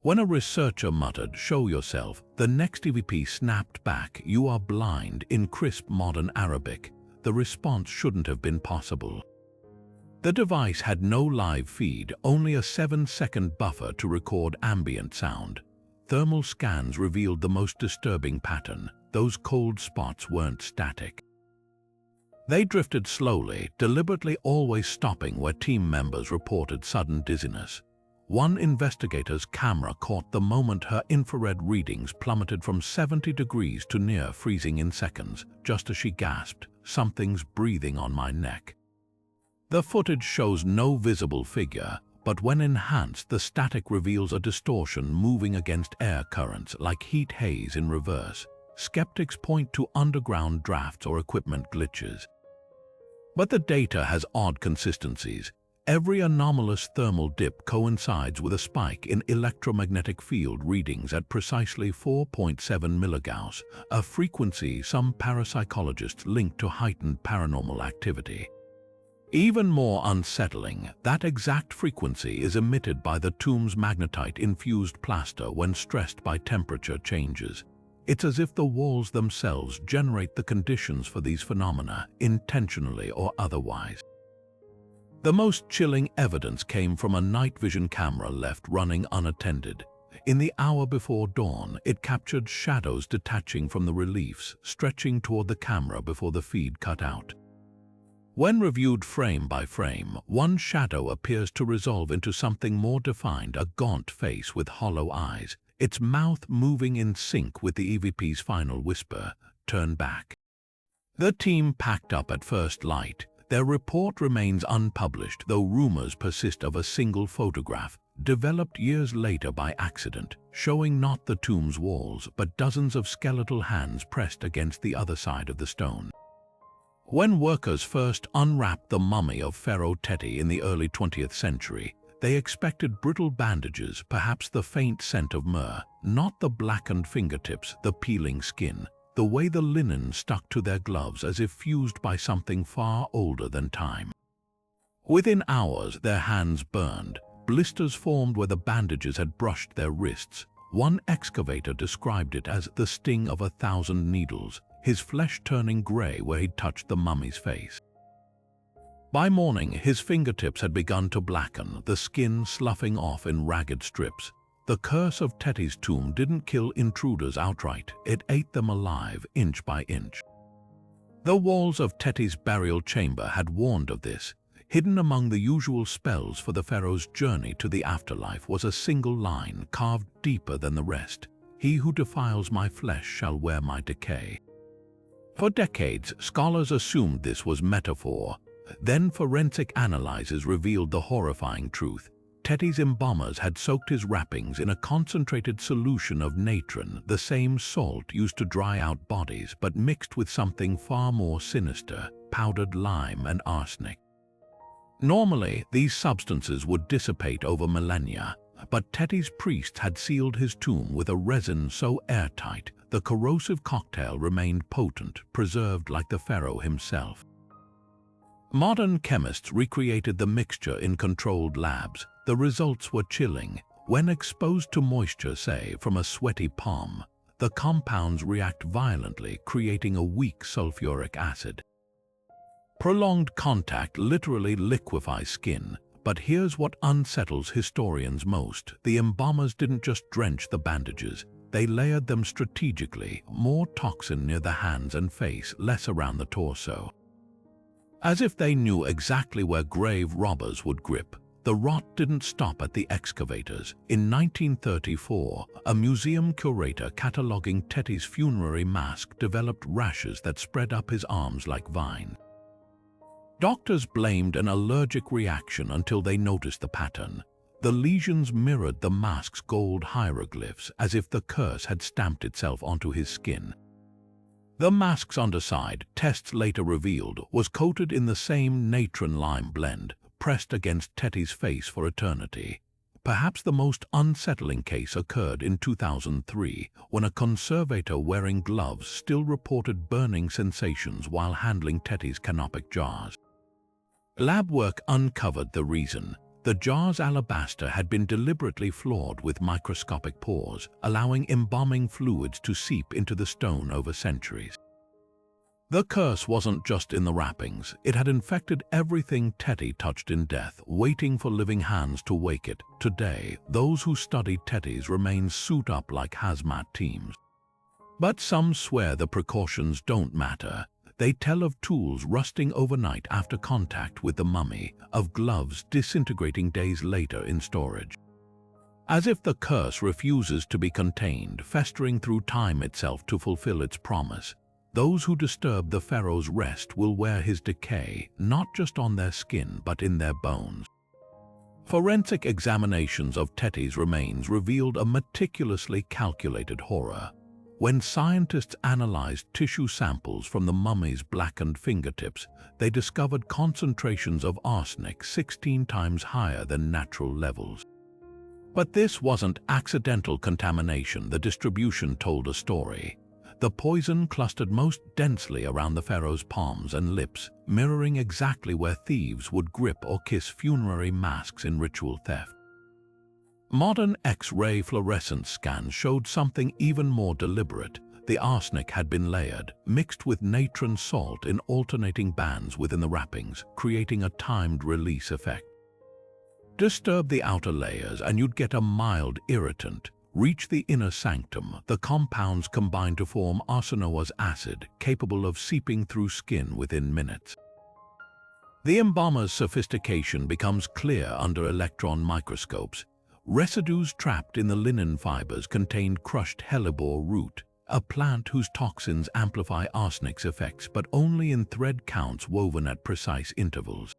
When a researcher muttered, "Show yourself," the next EVP snapped back, "You are blind," in crisp modern Arabic. The response shouldn't have been possible. The device had no live feed, only a 7-second buffer to record ambient sound. thermal scans revealed the most disturbing pattern. Those cold spots weren't static. They drifted slowly, deliberately always stopping where team members reported sudden dizziness. One investigator's camera caught the moment her infrared readings plummeted from 70 degrees to near freezing in seconds, just as she gasped, "Something's breathing on my neck." The footage shows no visible figure, but when enhanced, the static reveals a distortion moving against air currents like heat haze in reverse. Skeptics point to underground drafts or equipment glitches. But the data has odd consistencies. Every anomalous thermal dip coincides with a spike in electromagnetic field readings at precisely 4.7 milligauss, a frequency some parapsychologists link to heightened paranormal activity. Even more unsettling, that exact frequency is emitted by the tomb's magnetite-infused plaster when stressed by temperature changes. It's as if the walls themselves generate the conditions for these phenomena, intentionally or otherwise. The most chilling evidence came from a night vision camera left running unattended. In the hour before dawn, it captured shadows detaching from the reliefs, stretching toward the camera before the feed cut out. When reviewed frame by frame, one shadow appears to resolve into something more defined, a gaunt face with hollow eyes, its mouth moving in sync with the EVP's final whisper, "Turn back." The team packed up at first light. Their report remains unpublished, though rumors persist of a single photograph, developed years later by accident, showing not the tomb's walls, but dozens of skeletal hands pressed against the other side of the stone. When workers first unwrapped the mummy of Pharaoh Teti in the early 20th century, they expected brittle bandages, perhaps the faint scent of myrrh, not the blackened fingertips, the peeling skin, the way the linen stuck to their gloves as if fused by something far older than time. Within hours, their hands burned. Blisters formed where the bandages had brushed their wrists. One excavator described it as the sting of 1,000 needles, his flesh turning gray where he'd touched the mummy's face. By morning, his fingertips had begun to blacken, the skin sloughing off in ragged strips. The curse of Teti's tomb didn't kill intruders outright, it ate them alive, inch by inch. The walls of Teti's burial chamber had warned of this. Hidden among the usual spells for the pharaoh's journey to the afterlife was a single line carved deeper than the rest: "He who defiles my flesh shall wear my decay." For decades, scholars assumed this was metaphor. Then forensic analyses revealed the horrifying truth. Teti's embalmers had soaked his wrappings in a concentrated solution of natron, the same salt used to dry out bodies, but mixed with something far more sinister: powdered lime and arsenic. Normally, these substances would dissipate over millennia, but Teti's priests had sealed his tomb with a resin so airtight, the corrosive cocktail remained potent, preserved like the pharaoh himself. Modern chemists recreated the mixture in controlled labs. The results were chilling. When exposed to moisture, say, from a sweaty palm, the compounds react violently, creating a weak sulfuric acid. Prolonged contact literally liquefies skin, but here's what unsettles historians most. The embalmers didn't just drench the bandages, they layered them strategically, more toxin near the hands and face, less around the torso. As if they knew exactly where grave robbers would grip. The rot didn't stop at the excavators. In 1934, a museum curator cataloging Teti's funerary mask developed rashes that spread up his arms like vines. Doctors blamed an allergic reaction until they noticed the pattern. The lesions mirrored the mask's gold hieroglyphs, as if the curse had stamped itself onto his skin. The mask's underside, tests later revealed, was coated in the same natron-lime blend, pressed against Teti's face for eternity. Perhaps the most unsettling case occurred in 2003, when a conservator wearing gloves still reported burning sensations while handling Teti's canopic jars. Lab work uncovered the reason. The jar's alabaster had been deliberately flawed with microscopic pores, allowing embalming fluids to seep into the stone over centuries. The curse wasn't just in the wrappings, it had infected everything Teti touched in death, waiting for living hands to wake it. Today, those who study Tetis remain suit up like hazmat teams. But some swear the precautions don't matter. They tell of tools rusting overnight after contact with the mummy, of gloves disintegrating days later in storage. As if the curse refuses to be contained, festering through time itself to fulfill its promise. Those who disturb the pharaoh's rest will wear his decay, not just on their skin but in their bones. Forensic examinations of Teti's remains revealed a meticulously calculated horror. When scientists analyzed tissue samples from the mummy's blackened fingertips, they discovered concentrations of arsenic 16 times higher than natural levels. But this wasn't accidental contamination. The distribution told a story. The poison clustered most densely around the pharaoh's palms and lips, mirroring exactly where thieves would grip or kiss funerary masks in ritual theft. Modern X-ray fluorescence scans showed something even more deliberate. The arsenic had been layered, mixed with natron salt in alternating bands within the wrappings, creating a timed release effect. Disturb the outer layers and you'd get a mild irritant. Reach the inner sanctum, the compounds combine to form arsenic acid, capable of seeping through skin within minutes. The embalmer's sophistication becomes clear under electron microscopes. Residues trapped in the linen fibers contained crushed hellebore root, a plant whose toxins amplify arsenic's effects but only in thread counts woven at precise intervals.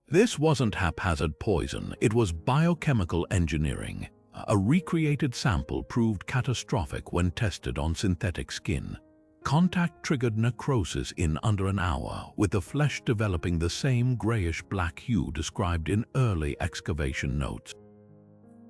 This wasn't haphazard poison, it was biochemical engineering. A recreated sample proved catastrophic when tested on synthetic skin. Contact triggered necrosis in under an hour, with the flesh developing the same grayish-black hue described in early excavation notes.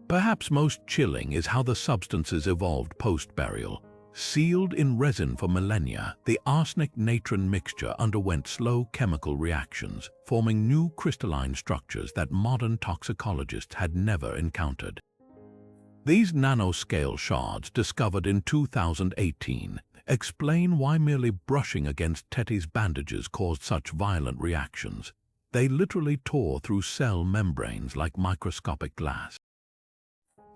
Perhaps most chilling is how the substances evolved post-burial. Sealed in resin for millennia, the arsenic-natron mixture underwent slow chemical reactions, forming new crystalline structures that modern toxicologists had never encountered. These nanoscale shards, discovered in 2018, explain why merely brushing against Teti's bandages caused such violent reactions. They literally tore through cell membranes like microscopic glass.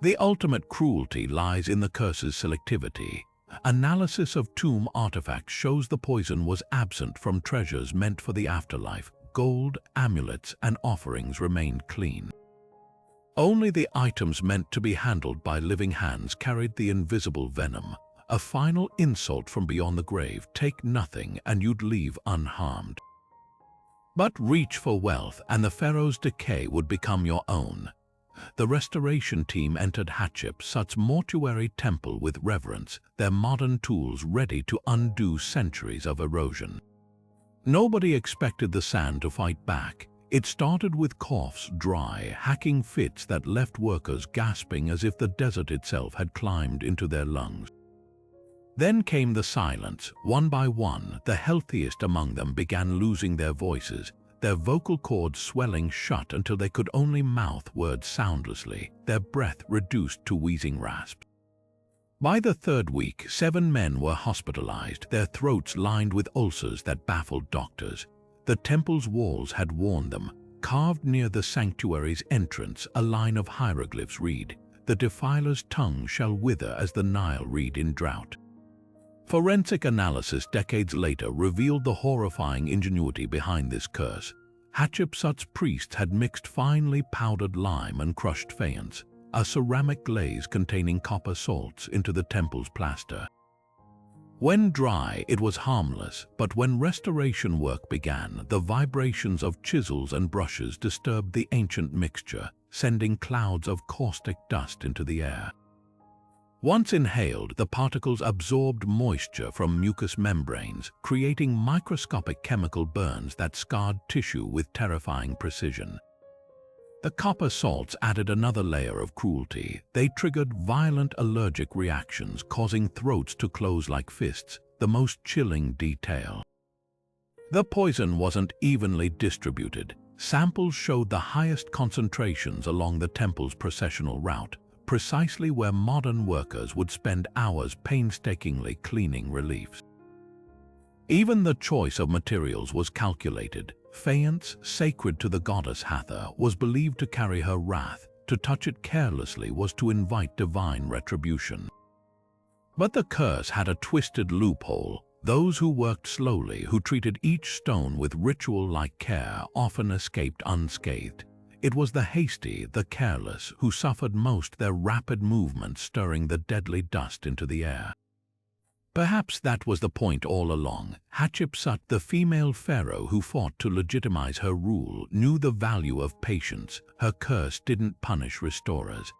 The ultimate cruelty lies in the curse's selectivity. Analysis of tomb artifacts shows the poison was absent from treasures meant for the afterlife. Gold, amulets, and offerings remained clean. Only the items meant to be handled by living hands carried the invisible venom. A final insult from beyond the grave: take nothing and you'd leave unharmed. But reach for wealth and the pharaoh's decay would become your own. The restoration team entered Hatshepsut's mortuary temple with reverence, their modern tools ready to undo centuries of erosion. Nobody expected the sand to fight back. It started with coughs, dry, hacking fits that left workers gasping as if the desert itself had climbed into their lungs. Then came the silence. One by one, the healthiest among them began losing their voices, their vocal cords swelling shut until they could only mouth words soundlessly, their breath reduced to wheezing rasps. By the third week, 7 men were hospitalized, their throats lined with ulcers that baffled doctors. The temple's walls had warned them. Carved near the sanctuary's entrance, a line of hieroglyphs read, "The defiler's tongue shall wither as the Nile reed in drought." Forensic analysis decades later revealed the horrifying ingenuity behind this curse. Hatshepsut's priests had mixed finely powdered lime and crushed faience, a ceramic glaze containing copper salts, into the temple's plaster. When dry, it was harmless, but when restoration work began, the vibrations of chisels and brushes disturbed the ancient mixture, sending clouds of caustic dust into the air. Once inhaled, the particles absorbed moisture from mucous membranes, creating microscopic chemical burns that scarred tissue with terrifying precision. The copper salts added another layer of cruelty. They triggered violent allergic reactions, causing throats to close like fists, the most chilling detail. The poison wasn't evenly distributed. Samples showed the highest concentrations along the temple's processional route, precisely where modern workers would spend hours painstakingly cleaning reliefs. Even the choice of materials was calculated. Faience, sacred to the goddess Hathor, was believed to carry her wrath. To touch it carelessly was to invite divine retribution. But the curse had a twisted loophole. Those who worked slowly, who treated each stone with ritual-like care, often escaped unscathed. It was the hasty, the careless, who suffered most, their rapid movements stirring the deadly dust into the air. Perhaps that was the point all along. Hatshepsut, the female pharaoh who fought to legitimize her rule, knew the value of patience. Her curse didn't punish restorers.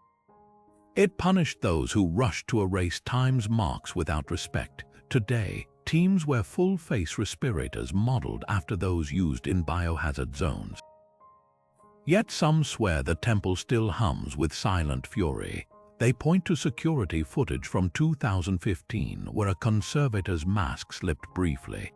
It punished those who rushed to erase time's marks without respect. Today, teams wear full-face respirators modeled after those used in biohazard zones. Yet some swear the temple still hums with silent fury. They point to security footage from 2015 where a conservator's mask slipped briefly.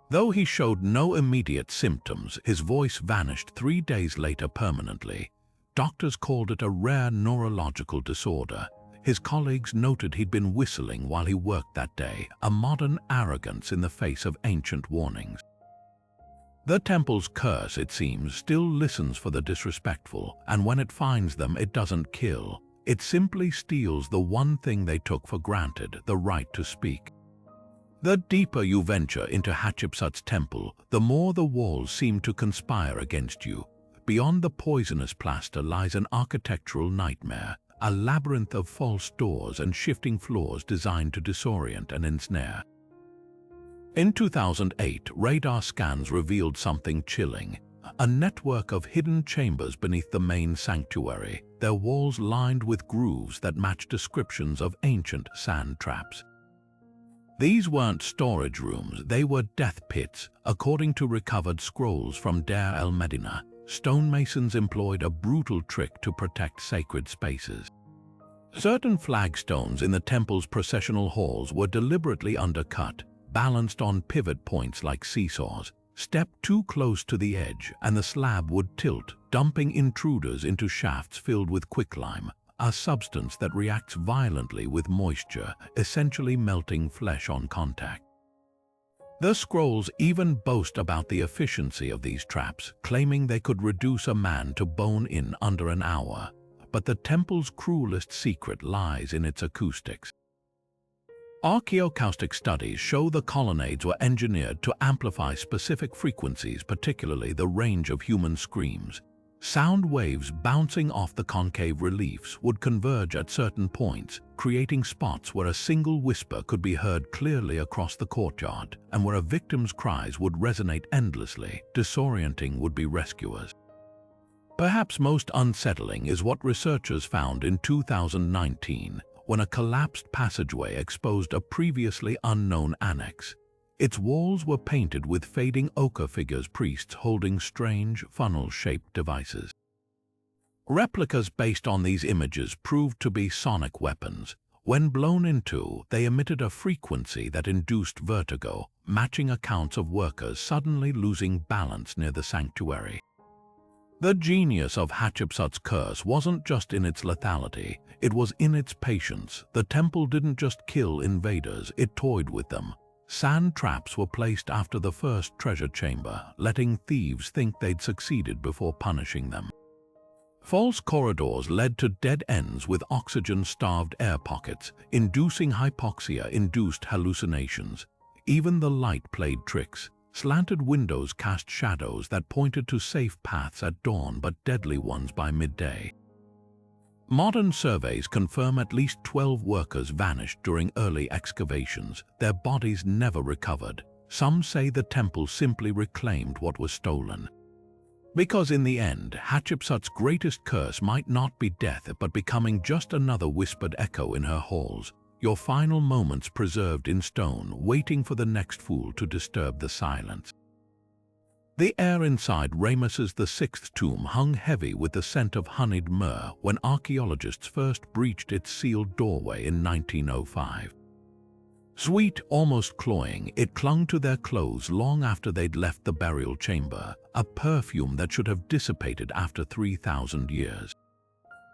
Though he showed no immediate symptoms, his voice vanished 3 days later permanently. Doctors called it a rare neurological disorder. His colleagues noted he'd been whistling while he worked that day, a modern arrogance in the face of ancient warnings. The temple's curse, it seems, still listens for the disrespectful, and when it finds them, it doesn't kill. It simply steals the one thing they took for granted, the right to speak. The deeper you venture into Hatshepsut's temple, the more the walls seem to conspire against you. Beyond the poisonous plaster lies an architectural nightmare, a labyrinth of false doors and shifting floors designed to disorient and ensnare. In 2008, radar scans revealed something chilling. A network of hidden chambers beneath the main sanctuary, their walls lined with grooves that match descriptions of ancient sand traps. These weren't storage rooms, they were death pits. According to recovered scrolls from Deir el-Medina, stonemasons employed a brutal trick to protect sacred spaces. Certain flagstones in the temple's processional halls were deliberately undercut, balanced on pivot points like seesaws. Step too close to the edge and the slab would tilt, dumping intruders into shafts filled with quicklime, a substance that reacts violently with moisture, essentially melting flesh on contact. The scrolls even boast about the efficiency of these traps, claiming they could reduce a man to bone in under an hour. But the temple's cruelest secret lies in its acoustics. Archaeoacoustic studies show the colonnades were engineered to amplify specific frequencies, particularly the range of human screams. Sound waves bouncing off the concave reliefs would converge at certain points, creating spots where a single whisper could be heard clearly across the courtyard, and where a victim's cries would resonate endlessly. Disorienting would-be rescuers. Perhaps most unsettling is what researchers found in 2019, when a collapsed passageway exposed a previously unknown annex. Its walls were painted with fading ochre figures, priests holding strange, funnel-shaped devices. Replicas based on these images proved to be sonic weapons. When blown into, they emitted a frequency that induced vertigo, matching accounts of workers suddenly losing balance near the sanctuary. The genius of Hatshepsut's curse wasn't just in its lethality, it was in its patience. The temple didn't just kill invaders, it toyed with them. Sand traps were placed after the first treasure chamber, letting thieves think they'd succeeded before punishing them. False corridors led to dead ends with oxygen-starved air pockets, inducing hypoxia-induced hallucinations. Even the light played tricks. Slanted windows cast shadows that pointed to safe paths at dawn but deadly ones by midday. Modern surveys confirm at least 12 workers vanished during early excavations, their bodies never recovered. Some say the temple simply reclaimed what was stolen. Because in the end, Hatshepsut's greatest curse might not be death but becoming just another whispered echo in her halls. Your final moments preserved in stone, waiting for the next fool to disturb the silence. The air inside Ramesses VI's tomb hung heavy with the scent of honeyed myrrh when archaeologists first breached its sealed doorway in 1905. Sweet, almost cloying, it clung to their clothes long after they'd left the burial chamber, a perfume that should have dissipated after 3,000 years.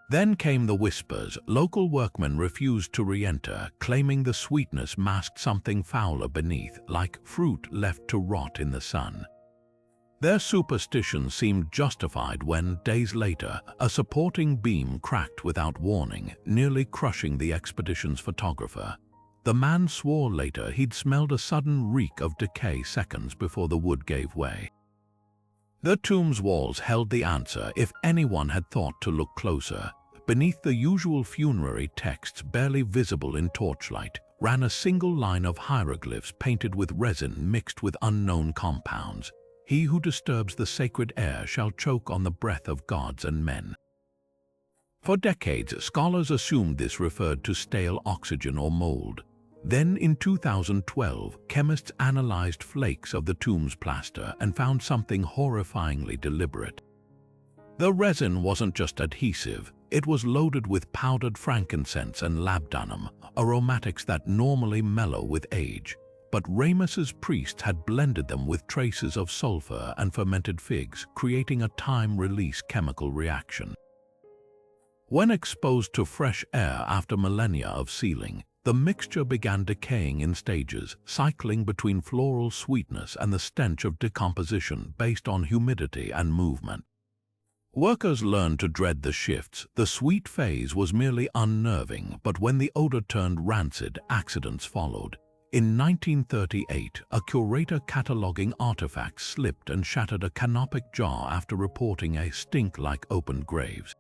Then came the whispers. Local workmen refused to re-enter, claiming the sweetness masked something fouler beneath, like fruit left to rot in the sun. Their superstition seemed justified when, days later, a supporting beam cracked without warning, nearly crushing the expedition's photographer. The man swore later he'd smelled a sudden reek of decay seconds before the wood gave way. The tomb's walls held the answer if anyone had thought to look closer. Beneath the usual funerary texts, barely visible in torchlight, ran a single line of hieroglyphs painted with resin mixed with unknown compounds. "He who disturbs the sacred air shall choke on the breath of gods and men." For decades, scholars assumed this referred to stale oxygen or mold. Then, in 2012, chemists analyzed flakes of the tomb's plaster and found something horrifyingly deliberate. The resin wasn't just adhesive, it was loaded with powdered frankincense and labdanum, aromatics that normally mellow with age. But Ramesses' priests had blended them with traces of sulfur and fermented figs, creating a time-release chemical reaction. When exposed to fresh air after millennia of sealing, the mixture began decaying in stages, cycling between floral sweetness and the stench of decomposition based on humidity and movement. Workers learned to dread the shifts. The sweet phase was merely unnerving, but when the odor turned rancid, accidents followed. In 1938, a curator cataloging artifacts slipped and shattered a canopic jar after reporting a stink like opened graves.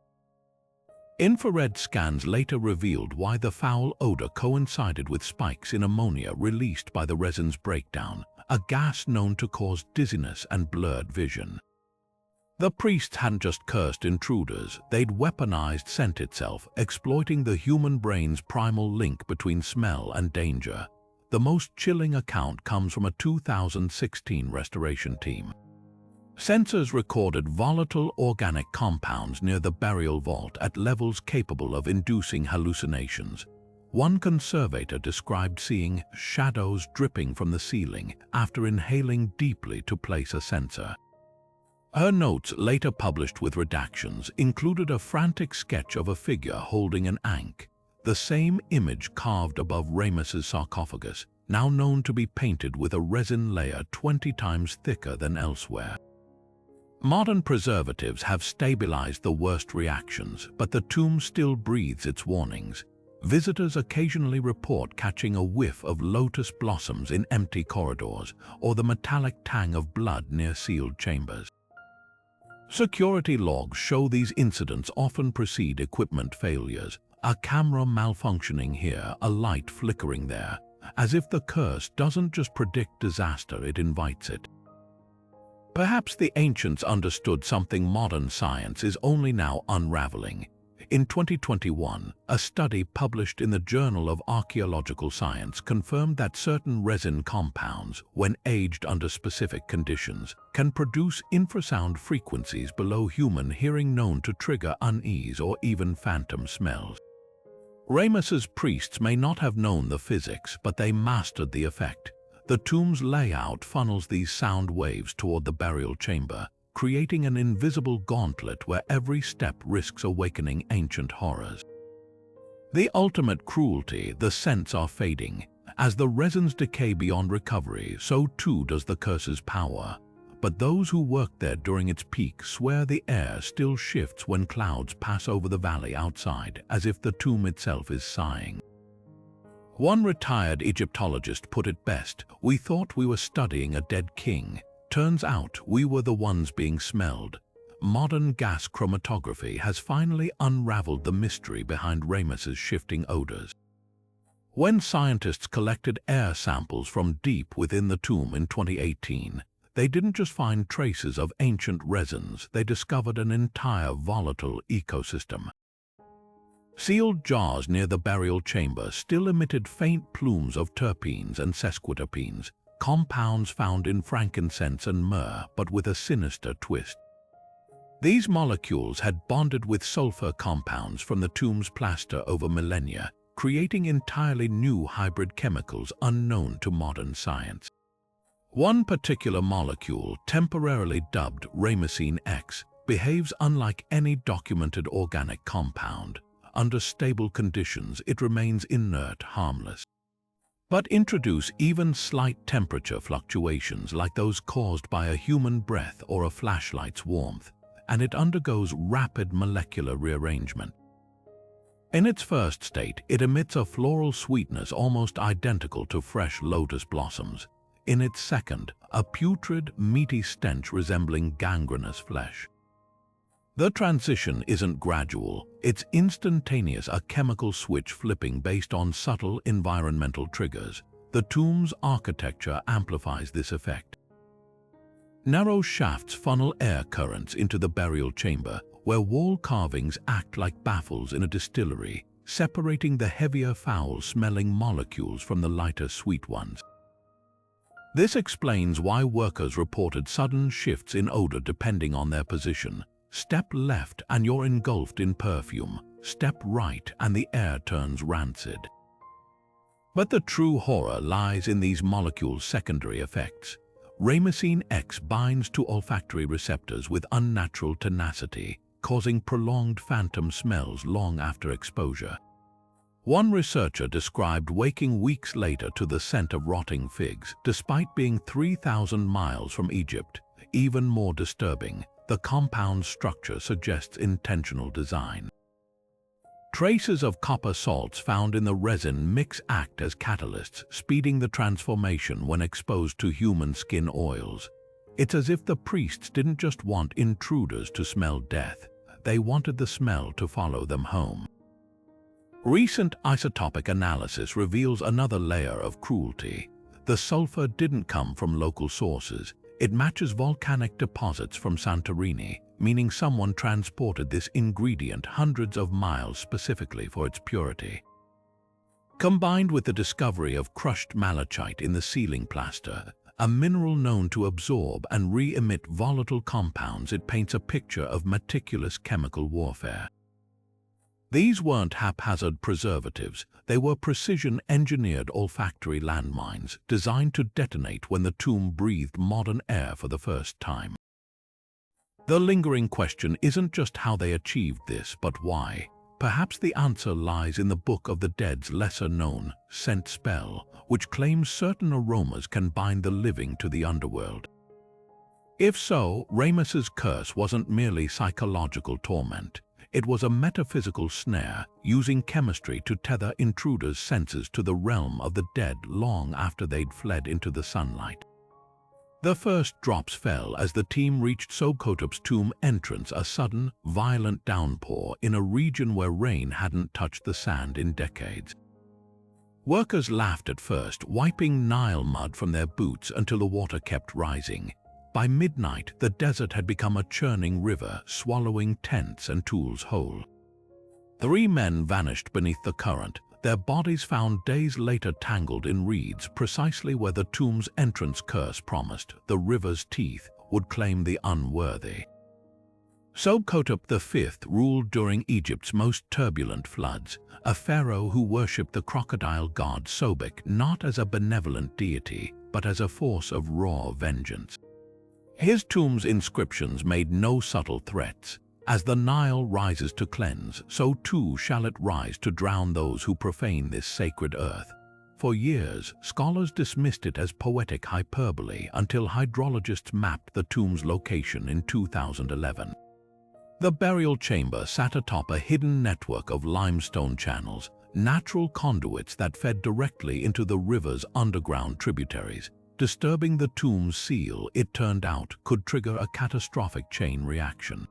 Infrared scans later revealed why the foul odor coincided with spikes in ammonia released by the resin's breakdown, a gas known to cause dizziness and blurred vision. The priests hadn't just cursed intruders, they'd weaponized scent itself, exploiting the human brain's primal link between smell and danger. The most chilling account comes from a 2016 restoration team. Sensors recorded volatile organic compounds near the burial vault at levels capable of inducing hallucinations. One conservator described seeing shadows dripping from the ceiling after inhaling deeply to place a sensor. Her notes, later published with redactions, included a frantic sketch of a figure holding an ankh, the same image carved above Ramesses' sarcophagus, now known to be painted with a resin layer 20 times thicker than elsewhere. Modern preservatives have stabilized the worst reactions, but the tomb still breathes its warnings. Visitors occasionally report catching a whiff of lotus blossoms in empty corridors or the metallic tang of blood near sealed chambers. Security logs show these incidents often precede equipment failures, a camera malfunctioning here, a light flickering there, as if the curse doesn't just predict disaster, it invites it. Perhaps the ancients understood something modern science is only now unraveling. In 2021, a study published in the Journal of Archaeological Science confirmed that certain resin compounds, when aged under specific conditions, can produce infrasound frequencies below human hearing known to trigger unease or even phantom smells. Ramesses' priests may not have known the physics, but they mastered the effect. The tomb's layout funnels these sound waves toward the burial chamber, creating an invisible gauntlet where every step risks awakening ancient horrors. The ultimate cruelty, the scents are fading. As the resins decay beyond recovery, so too does the curse's power. But those who worked there during its peak swear the air still shifts when clouds pass over the valley outside, as if the tomb itself is sighing. One retired Egyptologist put it best: "We thought we were studying a dead king. Turns out we were the ones being smelled." Modern gas chromatography has finally unraveled the mystery behind Ramesses' shifting odors. When scientists collected air samples from deep within the tomb in 2018, they didn't just find traces of ancient resins, they discovered an entire volatile ecosystem. Sealed jars near the burial chamber still emitted faint plumes of terpenes and sesquiterpenes, compounds found in frankincense and myrrh, but with a sinister twist. These molecules had bonded with sulfur compounds from the tomb's plaster over millennia, creating entirely new hybrid chemicals unknown to modern science. One particular molecule, temporarily dubbed Ramessine X, behaves unlike any documented organic compound. Under stable conditions, it remains inert, harmless. But introduce even slight temperature fluctuations like those caused by a human breath or a flashlight's warmth, and it undergoes rapid molecular rearrangement. In its first state, it emits a floral sweetness almost identical to fresh lotus blossoms. In its second, a putrid, meaty stench resembling gangrenous flesh. The transition isn't gradual, it's instantaneous, a chemical switch flipping based on subtle environmental triggers. The tomb's architecture amplifies this effect. Narrow shafts funnel air currents into the burial chamber, where wall carvings act like baffles in a distillery, separating the heavier, foul-smelling molecules from the lighter, sweet ones. This explains why workers reported sudden shifts in odor depending on their position. Step left and you're engulfed in perfume. Step right and the air turns rancid. But the true horror lies in these molecules' secondary effects. Ramesine X binds to olfactory receptors with unnatural tenacity, causing prolonged phantom smells long after exposure. One researcher described waking weeks later to the scent of rotting figs, despite being 3,000 miles from Egypt. Even more disturbing, the compound's structure suggests intentional design. Traces of copper salts found in the resin mix act as catalysts, speeding the transformation when exposed to human skin oils. It's as if the priests didn't just want intruders to smell death, they wanted the smell to follow them home. Recent isotopic analysis reveals another layer of cruelty. The sulfur didn't come from local sources. It matches volcanic deposits from Santorini, meaning someone transported this ingredient hundreds of miles specifically for its purity. Combined with the discovery of crushed malachite in the ceiling plaster, a mineral known to absorb and re-emit volatile compounds, it paints a picture of meticulous chemical warfare. These weren't haphazard preservatives, they were precision-engineered olfactory landmines designed to detonate when the tomb breathed modern air for the first time. The lingering question isn't just how they achieved this, but why. Perhaps the answer lies in the Book of the Dead's lesser-known scent spell, which claims certain aromas can bind the living to the underworld. If so, Rames's curse wasn't merely psychological torment. It was a metaphysical snare, using chemistry to tether intruders' senses to the realm of the dead long after they'd fled into the sunlight. The first drops fell as the team reached Sobkhotep's tomb entrance, a sudden, violent downpour in a region where rain hadn't touched the sand in decades. Workers laughed at first, wiping Nile mud from their boots until the water kept rising. By midnight, the desert had become a churning river, swallowing tents and tools whole. 3 men vanished beneath the current, their bodies found days later tangled in reeds precisely where the tomb's entrance curse promised. The river's teeth would claim the unworthy. Sobkhotep V ruled during Egypt's most turbulent floods, a pharaoh who worshipped the crocodile god Sobek not as a benevolent deity, but as a force of raw vengeance. His tomb's inscriptions made no subtle threats. As the Nile rises to cleanse, so too shall it rise to drown those who profane this sacred earth. For years, scholars dismissed it as poetic hyperbole until hydrologists mapped the tomb's location in 2011. The burial chamber sat atop a hidden network of limestone channels, natural conduits that fed directly into the river's underground tributaries. Disturbing the tomb's seal, it turned out, could trigger a catastrophic chain reaction.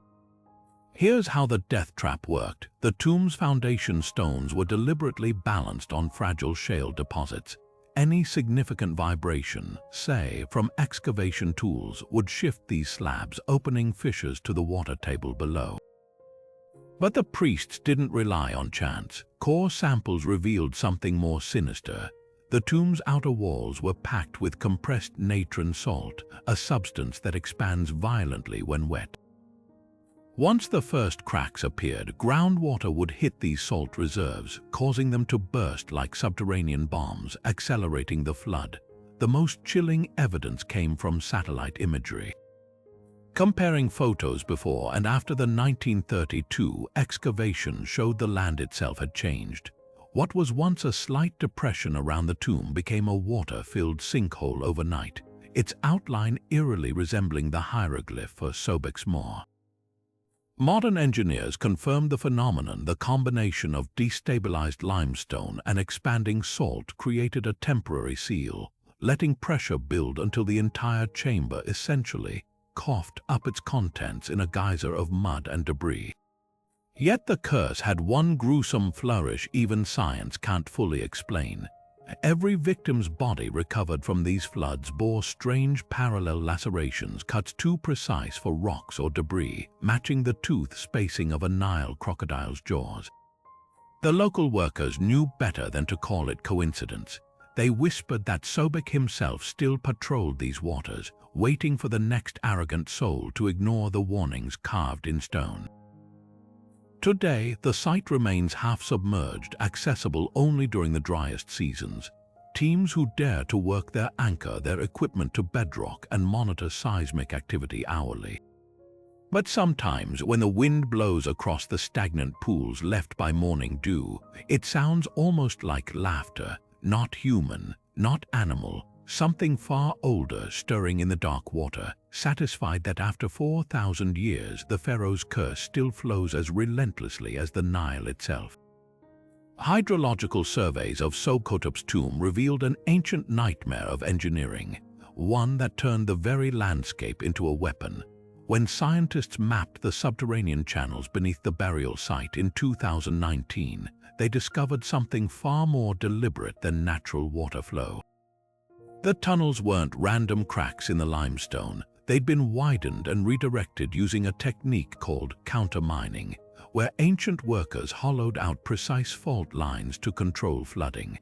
Here's how the death trap worked. The tomb's foundation stones were deliberately balanced on fragile shale deposits. Any significant vibration, say, from excavation tools, would shift these slabs, opening fissures to the water table below. But the priests didn't rely on chance. Core samples revealed something more sinister. The tomb's outer walls were packed with compressed natron salt, a substance that expands violently when wet. Once the first cracks appeared, groundwater would hit these salt reserves, causing them to burst like subterranean bombs, accelerating the flood. The most chilling evidence came from satellite imagery. Comparing photos before and after the 1932 excavation showed the land itself had changed. What was once a slight depression around the tomb became a water-filled sinkhole overnight, its outline eerily resembling the hieroglyph for Sobek's Maw. Modern engineers confirmed the phenomenon. The combination of destabilized limestone and expanding salt created a temporary seal, letting pressure build until the entire chamber essentially coughed up its contents in a geyser of mud and debris. Yet the curse had one gruesome flourish even science can't fully explain. Every victim's body recovered from these floods bore strange parallel lacerations, cuts too precise for rocks or debris, matching the tooth spacing of a Nile crocodile's jaws. The local workers knew better than to call it coincidence. They whispered that Sobek himself still patrolled these waters, waiting for the next arrogant soul to ignore the warnings carved in stone. Today, the site remains half-submerged, accessible only during the driest seasons. Teams who dare to work there anchor their equipment to bedrock and monitor seismic activity hourly. But sometimes, when the wind blows across the stagnant pools left by morning dew, it sounds almost like laughter, not human, not animal, something far older stirring in the dark water, satisfied that after 4,000 years the pharaoh's curse still flows as relentlessly as the Nile itself. Hydrological surveys of Sobkhotep's tomb revealed an ancient nightmare of engineering, one that turned the very landscape into a weapon. When scientists mapped the subterranean channels beneath the burial site in 2019, they discovered something far more deliberate than natural water flow. The tunnels weren't random cracks in the limestone. They'd been widened and redirected using a technique called countermining, where ancient workers hollowed out precise fault lines to control flooding.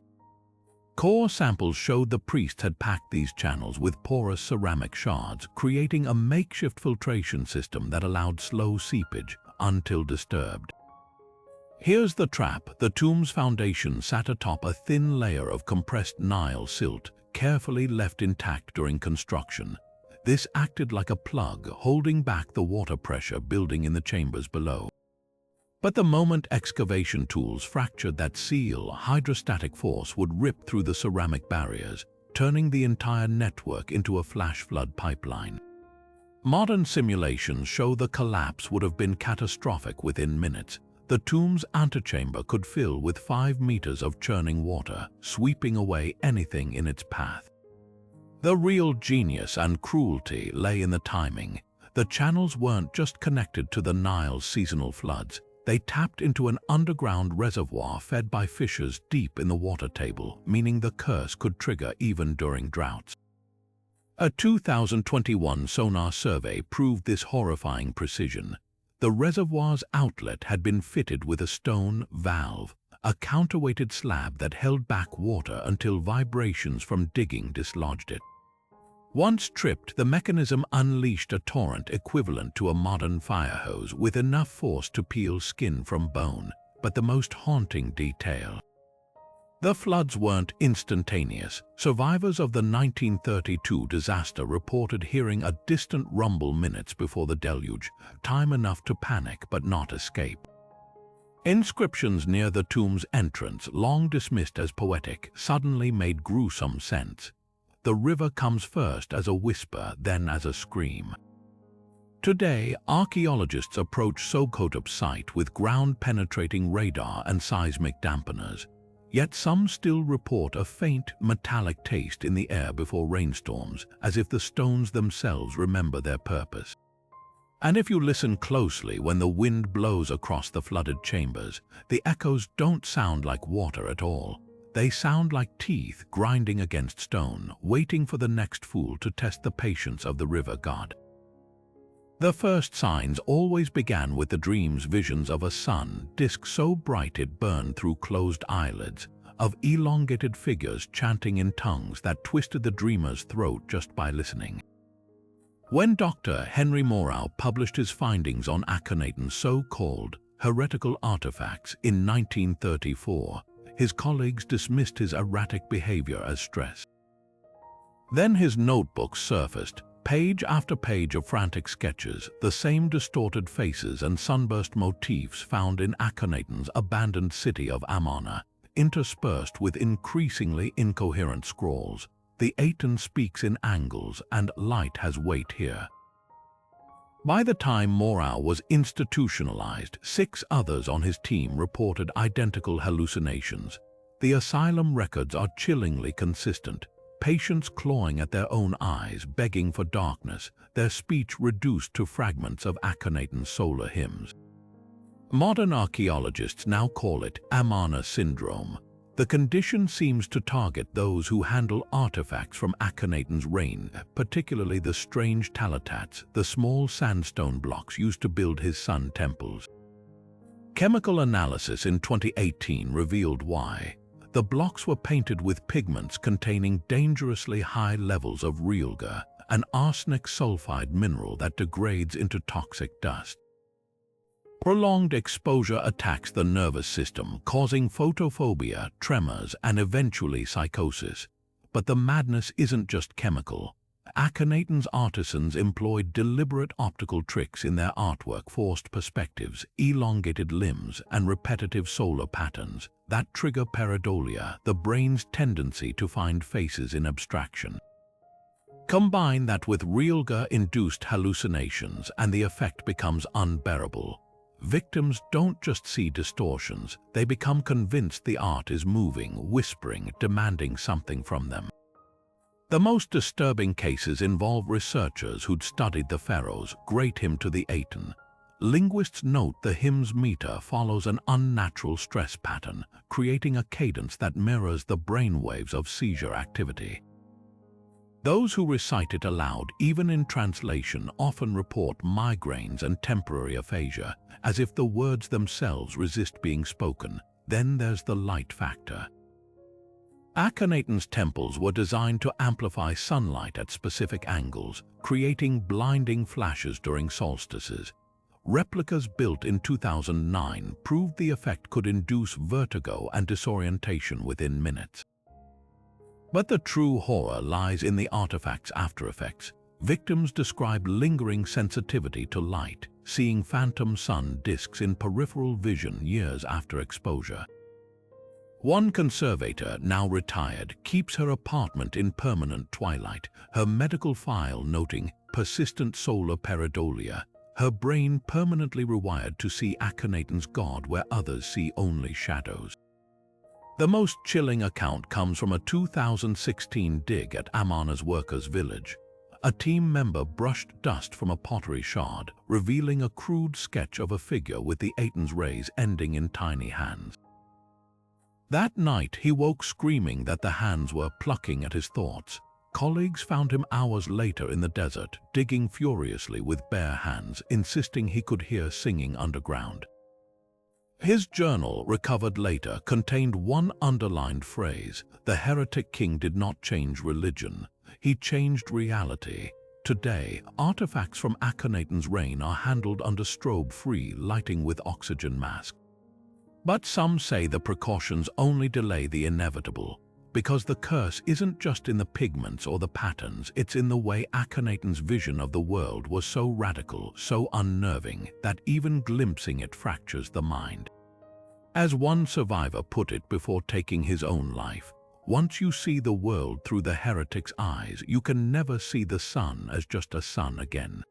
Core samples showed the priests had packed these channels with porous ceramic shards, creating a makeshift filtration system that allowed slow seepage until disturbed. Here's the trap. The tomb's foundation sat atop a thin layer of compressed Nile silt, carefully left intact during construction. This acted like a plug, holding back the water pressure building in the chambers below. But the moment excavation tools fractured that seal, hydrostatic force would rip through the ceramic barriers, turning the entire network into a flash flood pipeline. Modern simulations show the collapse would have been catastrophic within minutes. The tomb's antechamber could fill with 5 meters of churning water, sweeping away anything in its path. The real genius and cruelty lay in the timing. The channels weren't just connected to the Nile's seasonal floods. They tapped into an underground reservoir fed by fissures deep in the water table, meaning the curse could trigger even during droughts. A 2021 sonar survey proved this horrifying precision. The reservoir's outlet had been fitted with a stone valve, a counterweighted slab that held back water until vibrations from digging dislodged it. Once tripped, the mechanism unleashed a torrent equivalent to a modern fire hose with enough force to peel skin from bone. But the most haunting detail: the floods weren't instantaneous. Survivors of the 1932 disaster reported hearing a distant rumble minutes before the deluge, time enough to panic but not escape. Inscriptions near the tomb's entrance, long dismissed as poetic, suddenly made gruesome sense. The river comes first as a whisper, then as a scream. Today, archaeologists approach Sobkhotep's site with ground-penetrating radar and seismic dampeners. Yet some still report a faint, metallic taste in the air before rainstorms, as if the stones themselves remember their purpose. And if you listen closely when the wind blows across the flooded chambers, the echoes don't sound like water at all. They sound like teeth grinding against stone, waiting for the next fool to test the patience of the river god. The first signs always began with the dream's visions of a sun disk so bright it burned through closed eyelids, of elongated figures chanting in tongues that twisted the dreamer's throat just by listening. When Dr. Henry Morrow published his findings on Akhenaten's so-called heretical artifacts in 1934, his colleagues dismissed his erratic behavior as stress. Then his notebooks surfaced, Page after page of frantic sketches, the same distorted faces and sunburst motifs found in Akhenaten's abandoned city of Amarna, interspersed with increasingly incoherent scrawls. The Aten speaks in angles, and light has weight here. By the time Morau was institutionalized, 6 others on his team reported identical hallucinations. The asylum records are chillingly consistent. Patients clawing at their own eyes, begging for darkness, their speech reduced to fragments of Akhenaten's solar hymns. Modern archaeologists now call it Amarna syndrome. The condition seems to target those who handle artifacts from Akhenaten's reign, particularly the strange talatats, the small sandstone blocks used to build his sun temples. Chemical analysis in 2018 revealed why. The blocks were painted with pigments containing dangerously high levels of realgar, an arsenic sulfide mineral that degrades into toxic dust. Prolonged exposure attacks the nervous system, causing photophobia, tremors, and eventually psychosis. But the madness isn't just chemical. Akhenaten's artisans employed deliberate optical tricks in their artwork, forced perspectives, elongated limbs, and repetitive solar patterns that trigger pareidolia, the brain's tendency to find faces in abstraction. Combine that with realgar-induced hallucinations, and the effect becomes unbearable. Victims don't just see distortions, they become convinced the art is moving, whispering, demanding something from them. The most disturbing cases involve researchers who'd studied the pharaohs, great hymn to the Aten. Linguists note the hymn's meter follows an unnatural stress pattern, creating a cadence that mirrors the brainwaves of seizure activity. Those who recite it aloud, even in translation, often report migraines and temporary aphasia, as if the words themselves resist being spoken. Then there's the light factor. Akhenaten's temples were designed to amplify sunlight at specific angles, creating blinding flashes during solstices. Replicas built in 2009 proved the effect could induce vertigo and disorientation within minutes. But the true horror lies in the artifact's aftereffects. Victims describe lingering sensitivity to light, seeing phantom sun disks in peripheral vision years after exposure. One conservator, now retired, keeps her apartment in permanent twilight, her medical file noting persistent solar pareidolia, her brain permanently rewired to see Akhenaten's god where others see only shadows. The most chilling account comes from a 2016 dig at Amarna's workers' village. A team member brushed dust from a pottery shard, revealing a crude sketch of a figure with the Aten's rays ending in tiny hands. That night, he woke screaming that the hands were plucking at his thoughts. Colleagues found him hours later in the desert, digging furiously with bare hands, insisting he could hear singing underground. His journal, recovered later, contained one underlined phrase: "The heretic king did not change religion, he changed reality." Today, artifacts from Akhenaten's reign are handled under strobe-free lighting with oxygen masks. But some say the precautions only delay the inevitable, because the curse isn't just in the pigments or the patterns, it's in the way Akhenaten's vision of the world was so radical, so unnerving, that even glimpsing it fractures the mind. As one survivor put it before taking his own life, once you see the world through the heretic's eyes, you can never see the sun as just a sun again.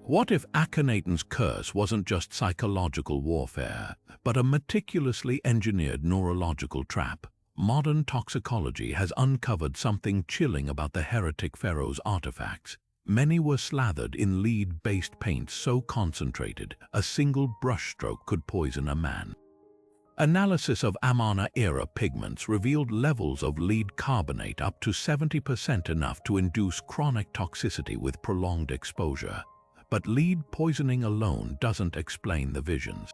What if Akhenaten's curse wasn't just psychological warfare, but a meticulously engineered neurological trap? Modern toxicology has uncovered something chilling about the heretic pharaoh's artifacts. Many were slathered in lead-based paints so concentrated, a single brushstroke could poison a man. Analysis of Amarna-era pigments revealed levels of lead carbonate up to 70%, enough to induce chronic toxicity with prolonged exposure. But lead poisoning alone doesn't explain the visions.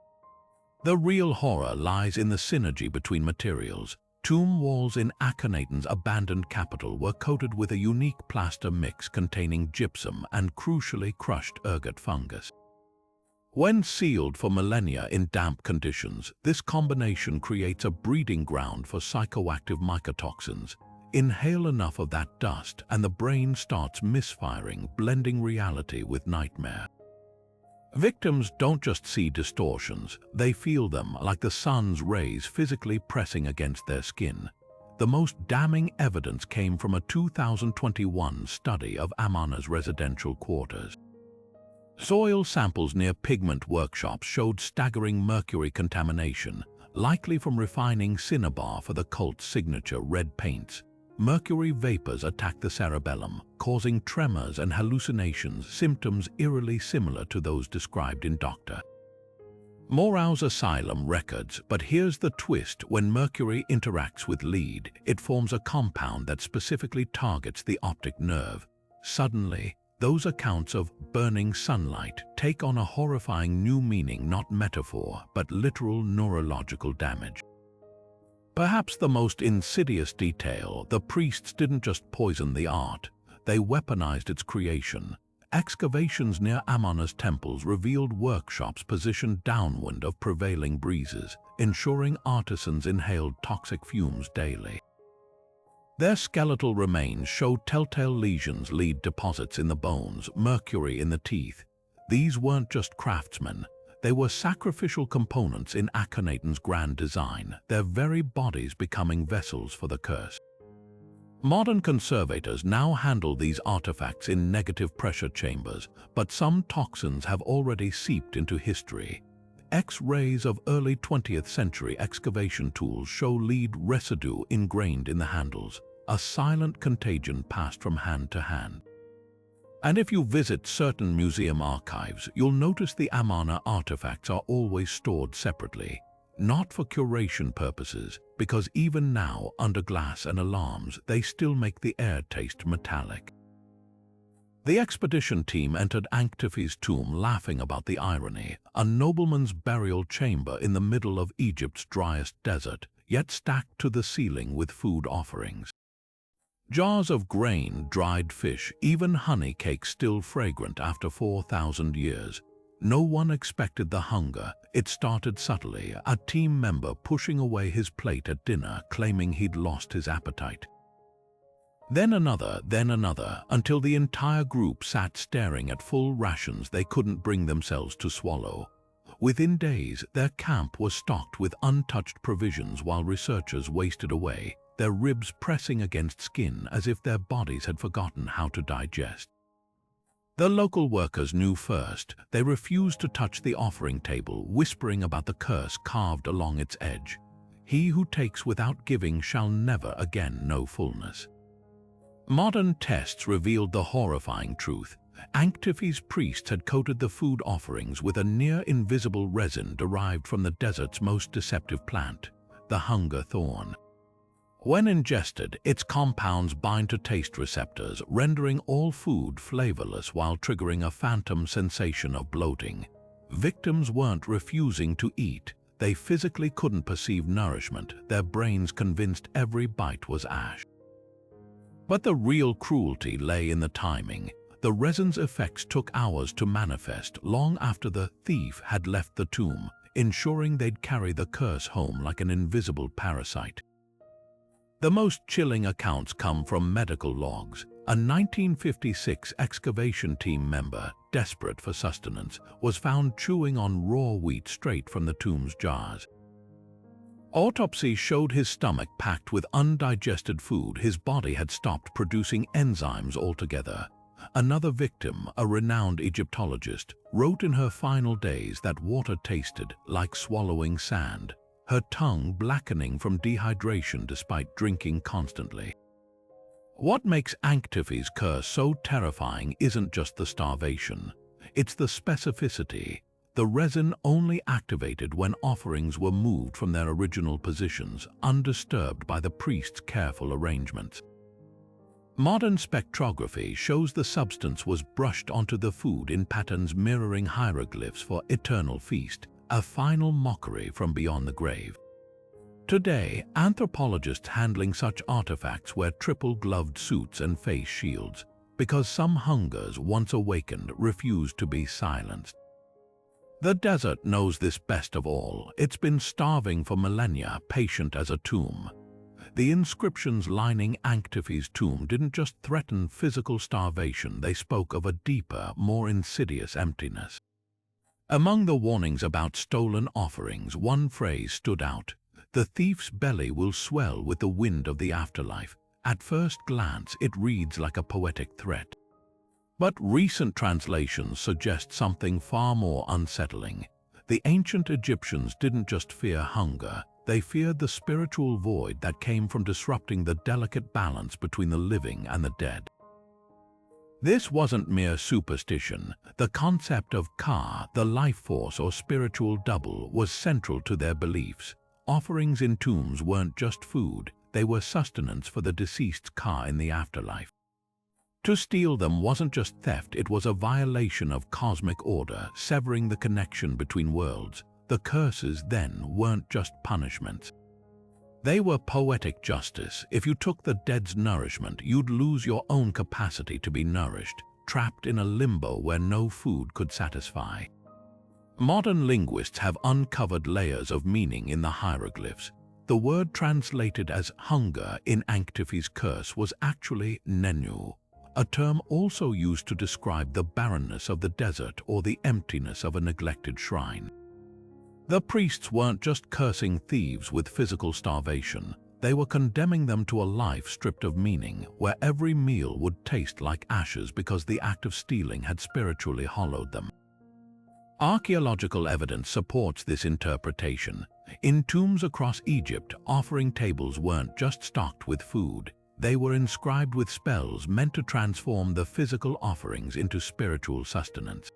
The real horror lies in the synergy between materials. Tomb walls in Akhenaten's abandoned capital were coated with a unique plaster mix containing gypsum and crucially crushed ergot fungus. When sealed for millennia in damp conditions, this combination creates a breeding ground for psychoactive mycotoxins. Inhale enough of that dust and the brain starts misfiring, blending reality with nightmare. Victims don't just see distortions, they feel them, like the sun's rays physically pressing against their skin. The most damning evidence came from a 2021 study of Amarna's residential quarters. Soil samples near pigment workshops showed staggering mercury contamination, likely from refining cinnabar for the cult's signature red paints. Mercury vapors attack the cerebellum, causing tremors and hallucinations, symptoms eerily similar to those described in Dr. Moreau's asylum records, but here's the twist: when mercury interacts with lead, it forms a compound that specifically targets the optic nerve. Suddenly, those accounts of burning sunlight take on a horrifying new meaning, not metaphor, but literal neurological damage. Perhaps the most insidious detail: the priests didn't just poison the art, they weaponized its creation. Excavations near Amarna's temples revealed workshops positioned downwind of prevailing breezes, ensuring artisans inhaled toxic fumes daily. Their skeletal remains showed telltale lesions, lead deposits in the bones, mercury in the teeth. These weren't just craftsmen, they were sacrificial components in Akhenaten's grand design, their very bodies becoming vessels for the curse. Modern conservators now handle these artifacts in negative pressure chambers, but some toxins have already seeped into history. X-rays of early 20th century excavation tools show lead residue ingrained in the handles, a silent contagion passed from hand to hand. And if you visit certain museum archives, you'll notice the Amarna artifacts are always stored separately, not for curation purposes, because even now, under glass and alarms, they still make the air taste metallic. The expedition team entered Ankhtefi's tomb laughing about the irony, a nobleman's burial chamber in the middle of Egypt's driest desert, yet stacked to the ceiling with food offerings. Jars of grain, dried fish, even honey cakes still fragrant after 4,000 years. No one expected the hunger. It started subtly, a team member pushing away his plate at dinner, claiming he'd lost his appetite. Then another, until the entire group sat staring at full rations they couldn't bring themselves to swallow. Within days, their camp was stocked with untouched provisions while researchers wasted away, their ribs pressing against skin as if their bodies had forgotten how to digest. The local workers knew first. They refused to touch the offering table, whispering about the curse carved along its edge. He who takes without giving shall never again know fullness. Modern tests revealed the horrifying truth. Ankhtefi's priests had coated the food offerings with a near-invisible resin derived from the desert's most deceptive plant, the hunger thorn. When ingested, its compounds bind to taste receptors, rendering all food flavorless while triggering a phantom sensation of bloating. Victims weren't refusing to eat, they physically couldn't perceive nourishment, their brains convinced every bite was ash. But the real cruelty lay in the timing. The resin's effects took hours to manifest, long after the thief had left the tomb, ensuring they'd carry the curse home like an invisible parasite. The most chilling accounts come from medical logs. A 1956 excavation team member, desperate for sustenance, was found chewing on raw wheat straight from the tomb's jars. Autopsy showed his stomach packed with undigested food. His body had stopped producing enzymes altogether. Another victim, a renowned Egyptologist, wrote in her final days that water tasted like swallowing sand, her tongue blackening from dehydration despite drinking constantly. What makes Ankhtefi's curse so terrifying isn't just the starvation, it's the specificity. The resin only activated when offerings were moved from their original positions, undisturbed by the priest's careful arrangements. Modern spectrography shows the substance was brushed onto the food in patterns mirroring hieroglyphs for eternal feast, a final mockery from beyond the grave. Today, anthropologists handling such artifacts wear triple-gloved suits and face shields, because some hungers, once awakened, refuse to be silenced. The desert knows this best of all. It's been starving for millennia, patient as a tomb. The inscriptions lining Amenhotep's tomb didn't just threaten physical starvation, they spoke of a deeper, more insidious emptiness. Among the warnings about stolen offerings, one phrase stood out: "The thief's belly will swell with the wind of the afterlife." At first glance, it reads like a poetic threat. But recent translations suggest something far more unsettling. The ancient Egyptians didn't just fear hunger, they feared the spiritual void that came from disrupting the delicate balance between the living and the dead. This wasn't mere superstition. The concept of Ka, the life force or spiritual double, was central to their beliefs. Offerings in tombs weren't just food, they were sustenance for the deceased's Ka in the afterlife. To steal them wasn't just theft, it was a violation of cosmic order, severing the connection between worlds. The curses then weren't just punishments. They were poetic justice. If you took the dead's nourishment, you'd lose your own capacity to be nourished, trapped in a limbo where no food could satisfy. Modern linguists have uncovered layers of meaning in the hieroglyphs. The word translated as hunger in Amenhotep's curse was actually nenu, a term also used to describe the barrenness of the desert or the emptiness of a neglected shrine. The priests weren't just cursing thieves with physical starvation, they were condemning them to a life stripped of meaning, where every meal would taste like ashes because the act of stealing had spiritually hollowed them. Archaeological evidence supports this interpretation. In tombs across Egypt, offering tables weren't just stocked with food, they were inscribed with spells meant to transform the physical offerings into spiritual sustenance.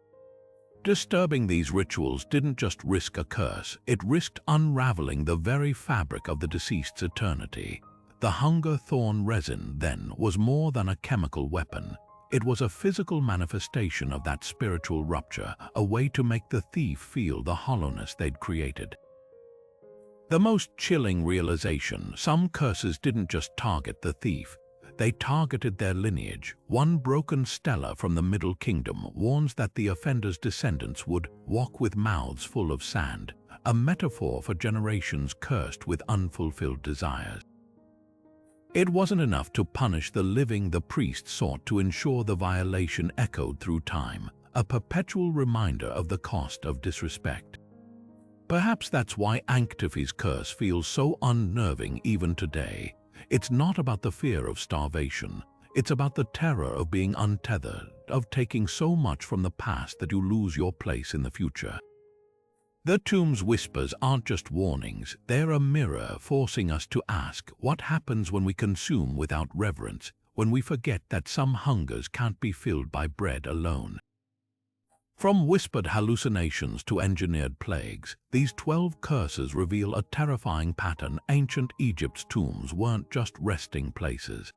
Disturbing these rituals didn't just risk a curse, it risked unraveling the very fabric of the deceased's eternity. The hunger thorn resin, then, was more than a chemical weapon. It was a physical manifestation of that spiritual rupture, a way to make the thief feel the hollowness they'd created. The most chilling realization: some curses didn't just target the thief, they targeted their lineage. One broken stela from the Middle Kingdom warns that the offender's descendants would walk with mouths full of sand, a metaphor for generations cursed with unfulfilled desires. It wasn't enough to punish the living, the priests sought to ensure the violation echoed through time, a perpetual reminder of the cost of disrespect. Perhaps that's why Amenhotep's curse feels so unnerving even today. It's not about the fear of starvation. It's about the terror of being untethered, of taking so much from the past that you lose your place in the future. The tomb's whispers aren't just warnings, they're a mirror forcing us to ask what happens when we consume without reverence, when we forget that some hungers can't be filled by bread alone. From whispered hallucinations to engineered plagues, these 12 curses reveal a terrifying pattern. Ancient Egypt's tombs weren't just resting places.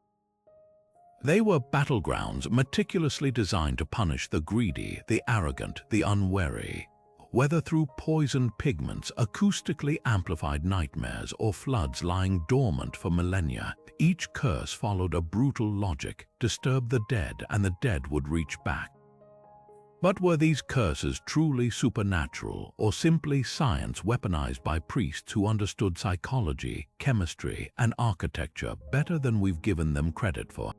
They were battlegrounds meticulously designed to punish the greedy, the arrogant, the unwary. Whether through poisoned pigments, acoustically amplified nightmares, or floods lying dormant for millennia, each curse followed a brutal logic: disturb the dead and the dead would reach back. But were these curses truly supernatural, or simply science weaponized by priests who understood psychology, chemistry, and architecture better than we've given them credit for?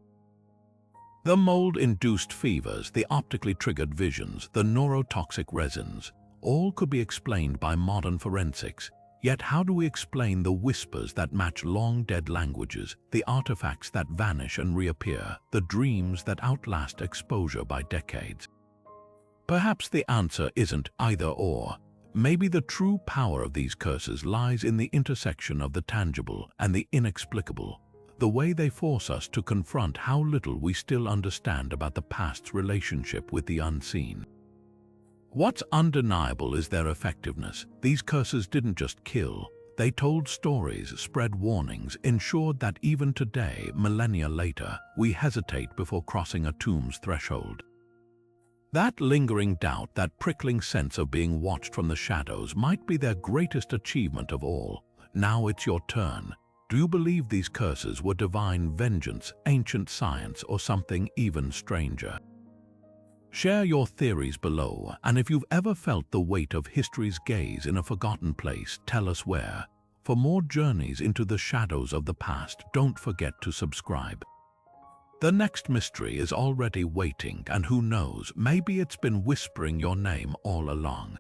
The mold-induced fevers, the optically triggered visions, the neurotoxic resins, all could be explained by modern forensics. Yet how do we explain the whispers that match long-dead languages, the artifacts that vanish and reappear, the dreams that outlast exposure by decades? Perhaps the answer isn't either-or. Maybe the true power of these curses lies in the intersection of the tangible and the inexplicable, the way they force us to confront how little we still understand about the past's relationship with the unseen. What's undeniable is their effectiveness. These curses didn't just kill, they told stories, spread warnings, ensured that even today, millennia later, we hesitate before crossing a tomb's threshold. That lingering doubt, that prickling sense of being watched from the shadows, might be their greatest achievement of all. Now it's your turn. Do you believe these curses were divine vengeance, ancient science, or something even stranger? Share your theories below, and if you've ever felt the weight of history's gaze in a forgotten place, tell us where. For more journeys into the shadows of the past, don't forget to subscribe. The next mystery is already waiting, and who knows, maybe it's been whispering your name all along.